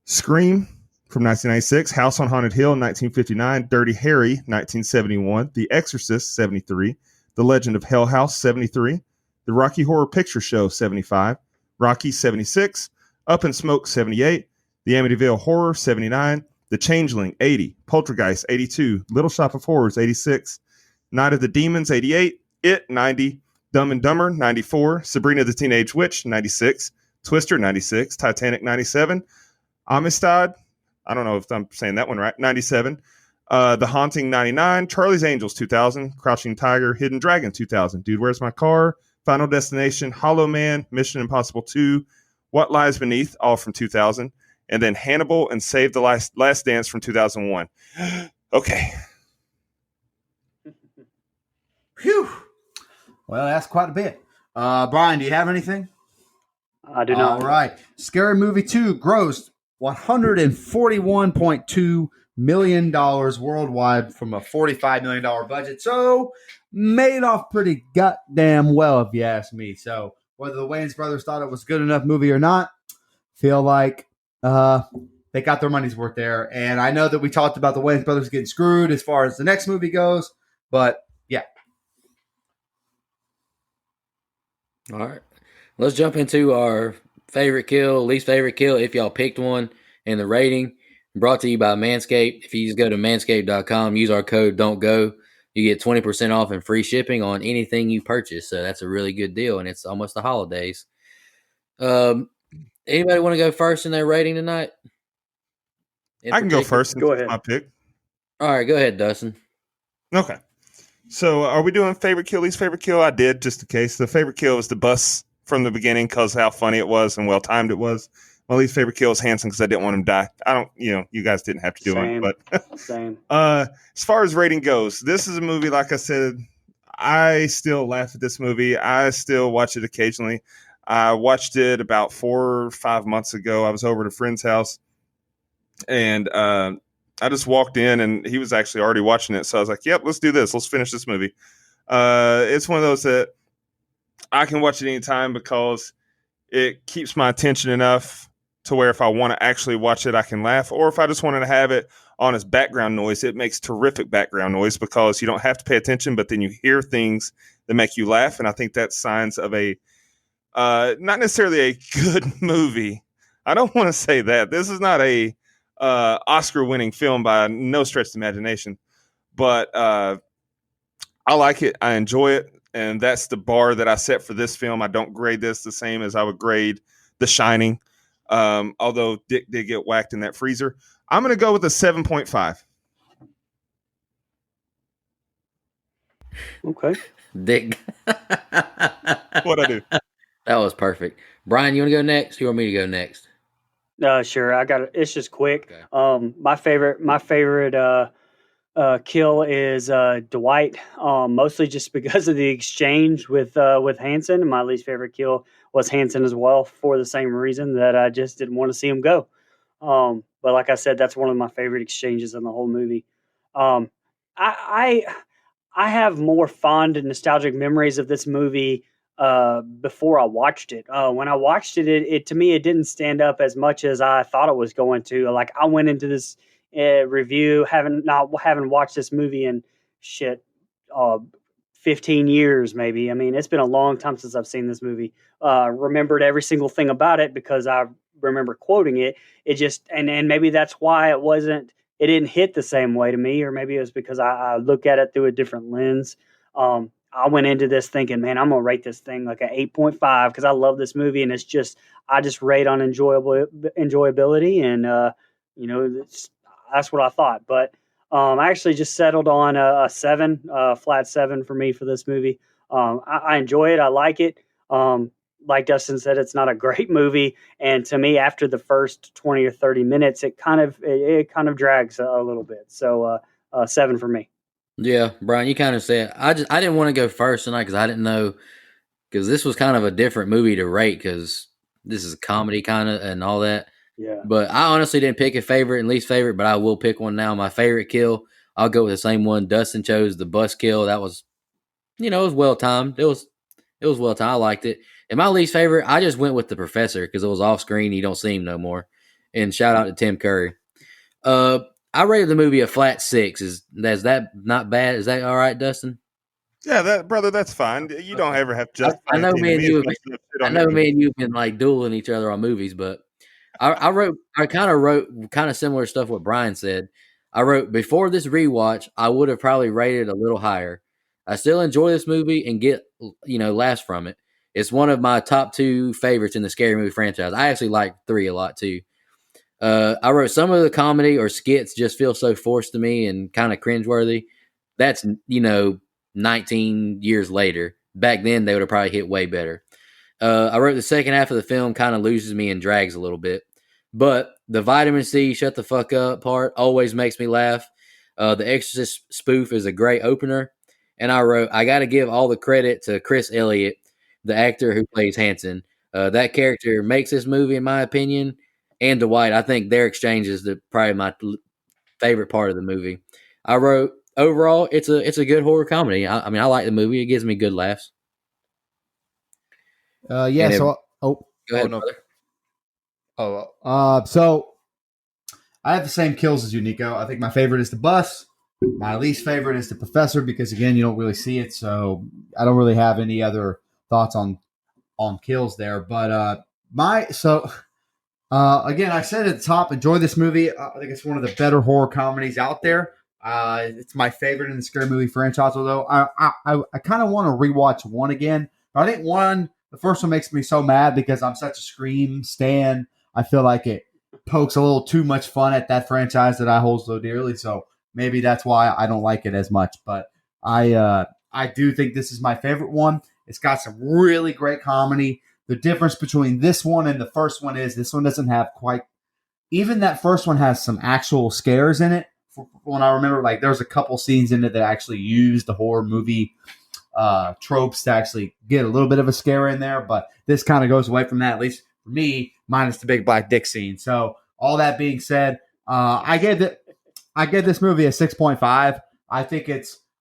Scream from 1996, House on Haunted Hill 1959, Dirty Harry 1971, The Exorcist 73, The Legend of Hell House 73, The Rocky Horror Picture Show 75, Rocky 76, Up in Smoke 78, The Amityville Horror 79, The Changeling 80, Poltergeist 82, Little Shop of Horrors 86, Night of the Demons 88, It 90, Dumb and Dumber 94, Sabrina the Teenage Witch 96, Twister 96, Titanic 97, Amistad, I don't know if I'm saying that one right, 97, The Haunting 99, Charlie's Angels 2000, Crouching Tiger, Hidden Dragon 2000, Dude, Where's My Car, Final Destination, Hollow Man, Mission Impossible 2, What Lies Beneath, all from 2000, and then Hannibal and Save the Last Dance from 2001. Okay. Phew. Well, that's quite a bit. Brian, do you have anything? I do not. All right. Scary Movie 2 grossed $141.2 million worldwide from a $45 million budget. So made off pretty goddamn well, if you ask me. So whether the Wayans brothers thought it was a good enough movie or not, feel like they got their money's worth there. And I know that we talked about the Wayans brothers getting screwed as far as the next movie goes, but yeah. All right. Let's jump into our favorite kill, least favorite kill, if y'all picked one, and the rating. Brought to you by Manscaped. If you just go to manscaped.com, use our code DON'TGO, you get 20% off and free shipping on anything you purchase. So that's a really good deal, and it's almost the holidays. Anybody want to go first in their rating tonight? I can go first. Go ahead. My pick. All right, go ahead, Dustin. Okay. So are we doing favorite kill, least favorite kill? I did, just in case. The favorite kill was the bus from the beginning because how funny it was and well timed it was. My least favorite kill is Hanson because I didn't want him to die. I don't, you guys didn't have to do it. But Same. As far as rating goes, this is a movie, like I said, I still laugh at this movie. I still watch it occasionally. I watched it about 4 or 5 months ago. I was over at a friend's house and I just walked in and he was actually already watching it. So I was like, yep, let's do this. Let's finish this movie. It's one of those that I can watch it anytime because it keeps my attention enough to where if I want to actually watch it, I can laugh. Or if I just wanted to have it on as background noise, it makes terrific background noise because you don't have to pay attention, but then you hear things that make you laugh. And I think that's signs of a, not necessarily a good movie. I don't want to say that. This is not a Oscar-winning film by no stretch of the imagination, but I like it. I enjoy it, and that's the bar that I set for this film. I don't grade this the same as I would grade The Shining, although Dick did get whacked in that freezer. I'm going to go with a 7.5. Okay. Dick. What'd I do? That was perfect. Brian, you want to go next? You want me to go next? Sure. I got it. It's just quick. Okay. My favorite kill is Dwight. Mostly just because of the exchange with Hanson. And my least favorite kill was Hanson as well, for the same reason that I just didn't want to see him go. But like I said, that's one of my favorite exchanges in the whole movie. Um, I, I have more fond and nostalgic memories of this movie before I watched it. When I watched it, it to me it didn't stand up as much as I thought it was going to. Like I went into this review having watched this movie in shit uh, 15 years maybe. I mean, it's been a long time since I've seen this movie. Remembered every single thing about it because I remember quoting it. It just and maybe that's why it didn't hit the same way to me, or maybe it was because I look at it through a different lens. I went into this thinking, man, I'm gonna rate this thing like an 8.5 because I love this movie, and I just rate on enjoyability, and that's what I thought. But I actually just settled on a seven, flat seven for me for this movie. I enjoy it. I like it. Like Dustin said, it's not a great movie, and to me, after the first 20 or 30 minutes, it kind of drags a little bit. So seven for me. Yeah, Brian, you kind of said I didn't want to go first tonight because I didn't know because this was kind of a different movie to rate because this is a comedy kind of and all that. Yeah. But I honestly didn't pick a favorite and least favorite, but I will pick one now. My favorite kill, I'll go with the same one. Dustin chose the bus kill. That was, it was well timed. It was well timed. I liked it. And my least favorite, I just went with the professor because it was off screen. You don't see him no more. And shout out to Tim Curry. Uh, I rated the movie a flat 6. Is that not bad? Is that all right, Dustin? Yeah, that's fine. You don't ever have to I, justify I know anything to me and me you. as much as shit I on know your me movie. and you've been like dueling each other on movies, but I wrote kind of similar stuff what Brian said. I wrote before this rewatch, I would have probably rated a little higher. I still enjoy this movie and get laughs from it. It's one of my top 2 favorites in the scary movie franchise. I actually like 3 a lot too. I wrote some of the comedy or skits just feel so forced to me and kind of cringeworthy. That's 19 years later. Back then they would have probably hit way better. I wrote the second half of the film kind of loses me and drags a little bit. But the vitamin C, shut the fuck up part always makes me laugh. The Exorcist spoof is a great opener. And I wrote, I got to give all the credit to Chris Elliott, the actor who plays Hanson. That character makes this movie, in my opinion, and Dwight. I think their exchange is probably my favorite part of the movie. I wrote, overall, it's a good horror comedy. I mean, I like the movie. It gives me good laughs. Yeah. And it, So, go ahead, no. brother. so I have the same kills as you, Nico. I think my favorite is the bus. My least favorite is the professor because again, you don't really see it, so I don't really have any other thoughts on kills there. But again, I said at the top, enjoy this movie. I think it's one of the better horror comedies out there. It's my favorite in the scary movie franchise. Although I kind of want to rewatch one again. But I think the first one makes me so mad because I'm such a Scream stan. I feel like it pokes a little too much fun at that franchise that I hold so dearly. So maybe that's why I don't like it as much. But I do think this is my favorite one. It's got some really great comedy. The difference between this one and the first one is this one doesn't have quite. Even that first one has some actual scares in it. When I remember, like there's a couple scenes in it that actually use the horror movie tropes to actually get a little bit of a scare in there. But this kind of goes away from that, at least for me, minus the big black dick scene. So all that being said, I gave this movie a 6.5. I think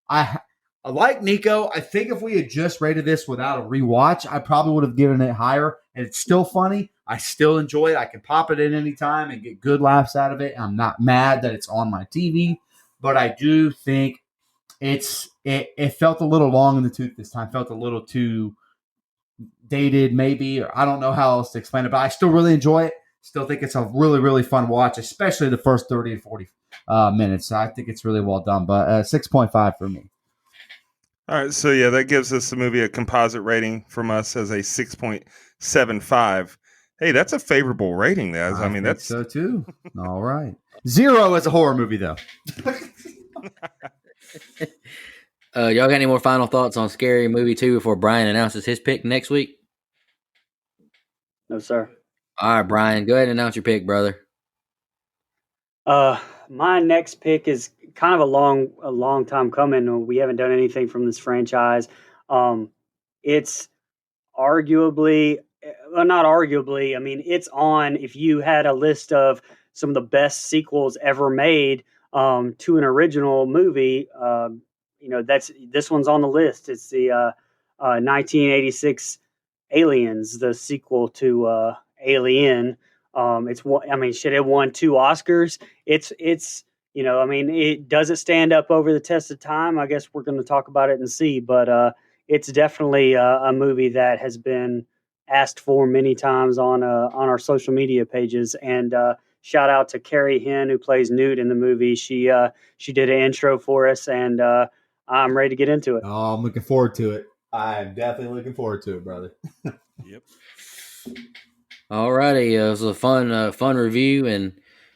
I like Nico. I think if we had just rated this without a rewatch, I probably would have given it higher. And it's still funny. I still enjoy it. I can pop it in anytime and get good laughs out of it. I'm not mad that it's on my TV, but I do think it felt a little long in the tooth this time. Felt a little too dated, maybe, or I don't know how else to explain it. But I still really enjoy it. Still think it's a really, really fun watch, especially the first 30 and 40 minutes. So I think it's really well done. But 6.5 for me. All right, so yeah, that gives us the movie a composite rating from us as a 6.75. Hey, that's a favorable rating. I mean, that's so too. All right. 0 as a horror movie, though. Y'all got any more final thoughts on Scary Movie 2 before Brian announces his pick next week? No, sir. All right, Brian, go ahead and announce your pick, brother. My next pick is kind of a long time coming. We haven't done anything from this franchise. It's arguably, well, not arguably. I mean, it's on. If you had a list of some of the best sequels ever made to an original movie, this one's on the list. It's the 1986 Aliens, the sequel to Alien. It won 2 Oscars. I mean, it does it stand up over the test of time. I guess we're going to talk about it and see, but it's definitely a movie that has been asked for many times on our social media pages. And shout out to Carrie Henn, who plays Newt in the movie. She did an intro for us, and I'm ready to get into it. Oh, I'm looking forward to it. I'm definitely looking forward to it, brother. Yep. Alrighty, it was a fun review. And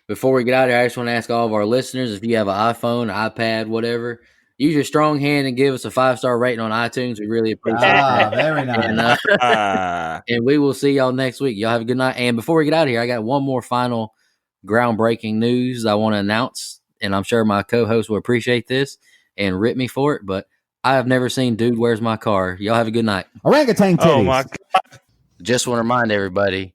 before we get out of here, I just want to ask all of our listeners, if you have an iPhone, iPad, whatever, use your strong hand and give us a 5-star rating on iTunes. We really appreciate it. Very nice. And we will see y'all next week. Y'all have a good night. And before we get out of here, I got one more final groundbreaking news I want to announce, and I'm sure my co-host will appreciate this and rip me for it, but I have never seen Dude, Where's My Car? Y'all have a good night. Orangutan titties. Oh my God. Just want to remind everybody,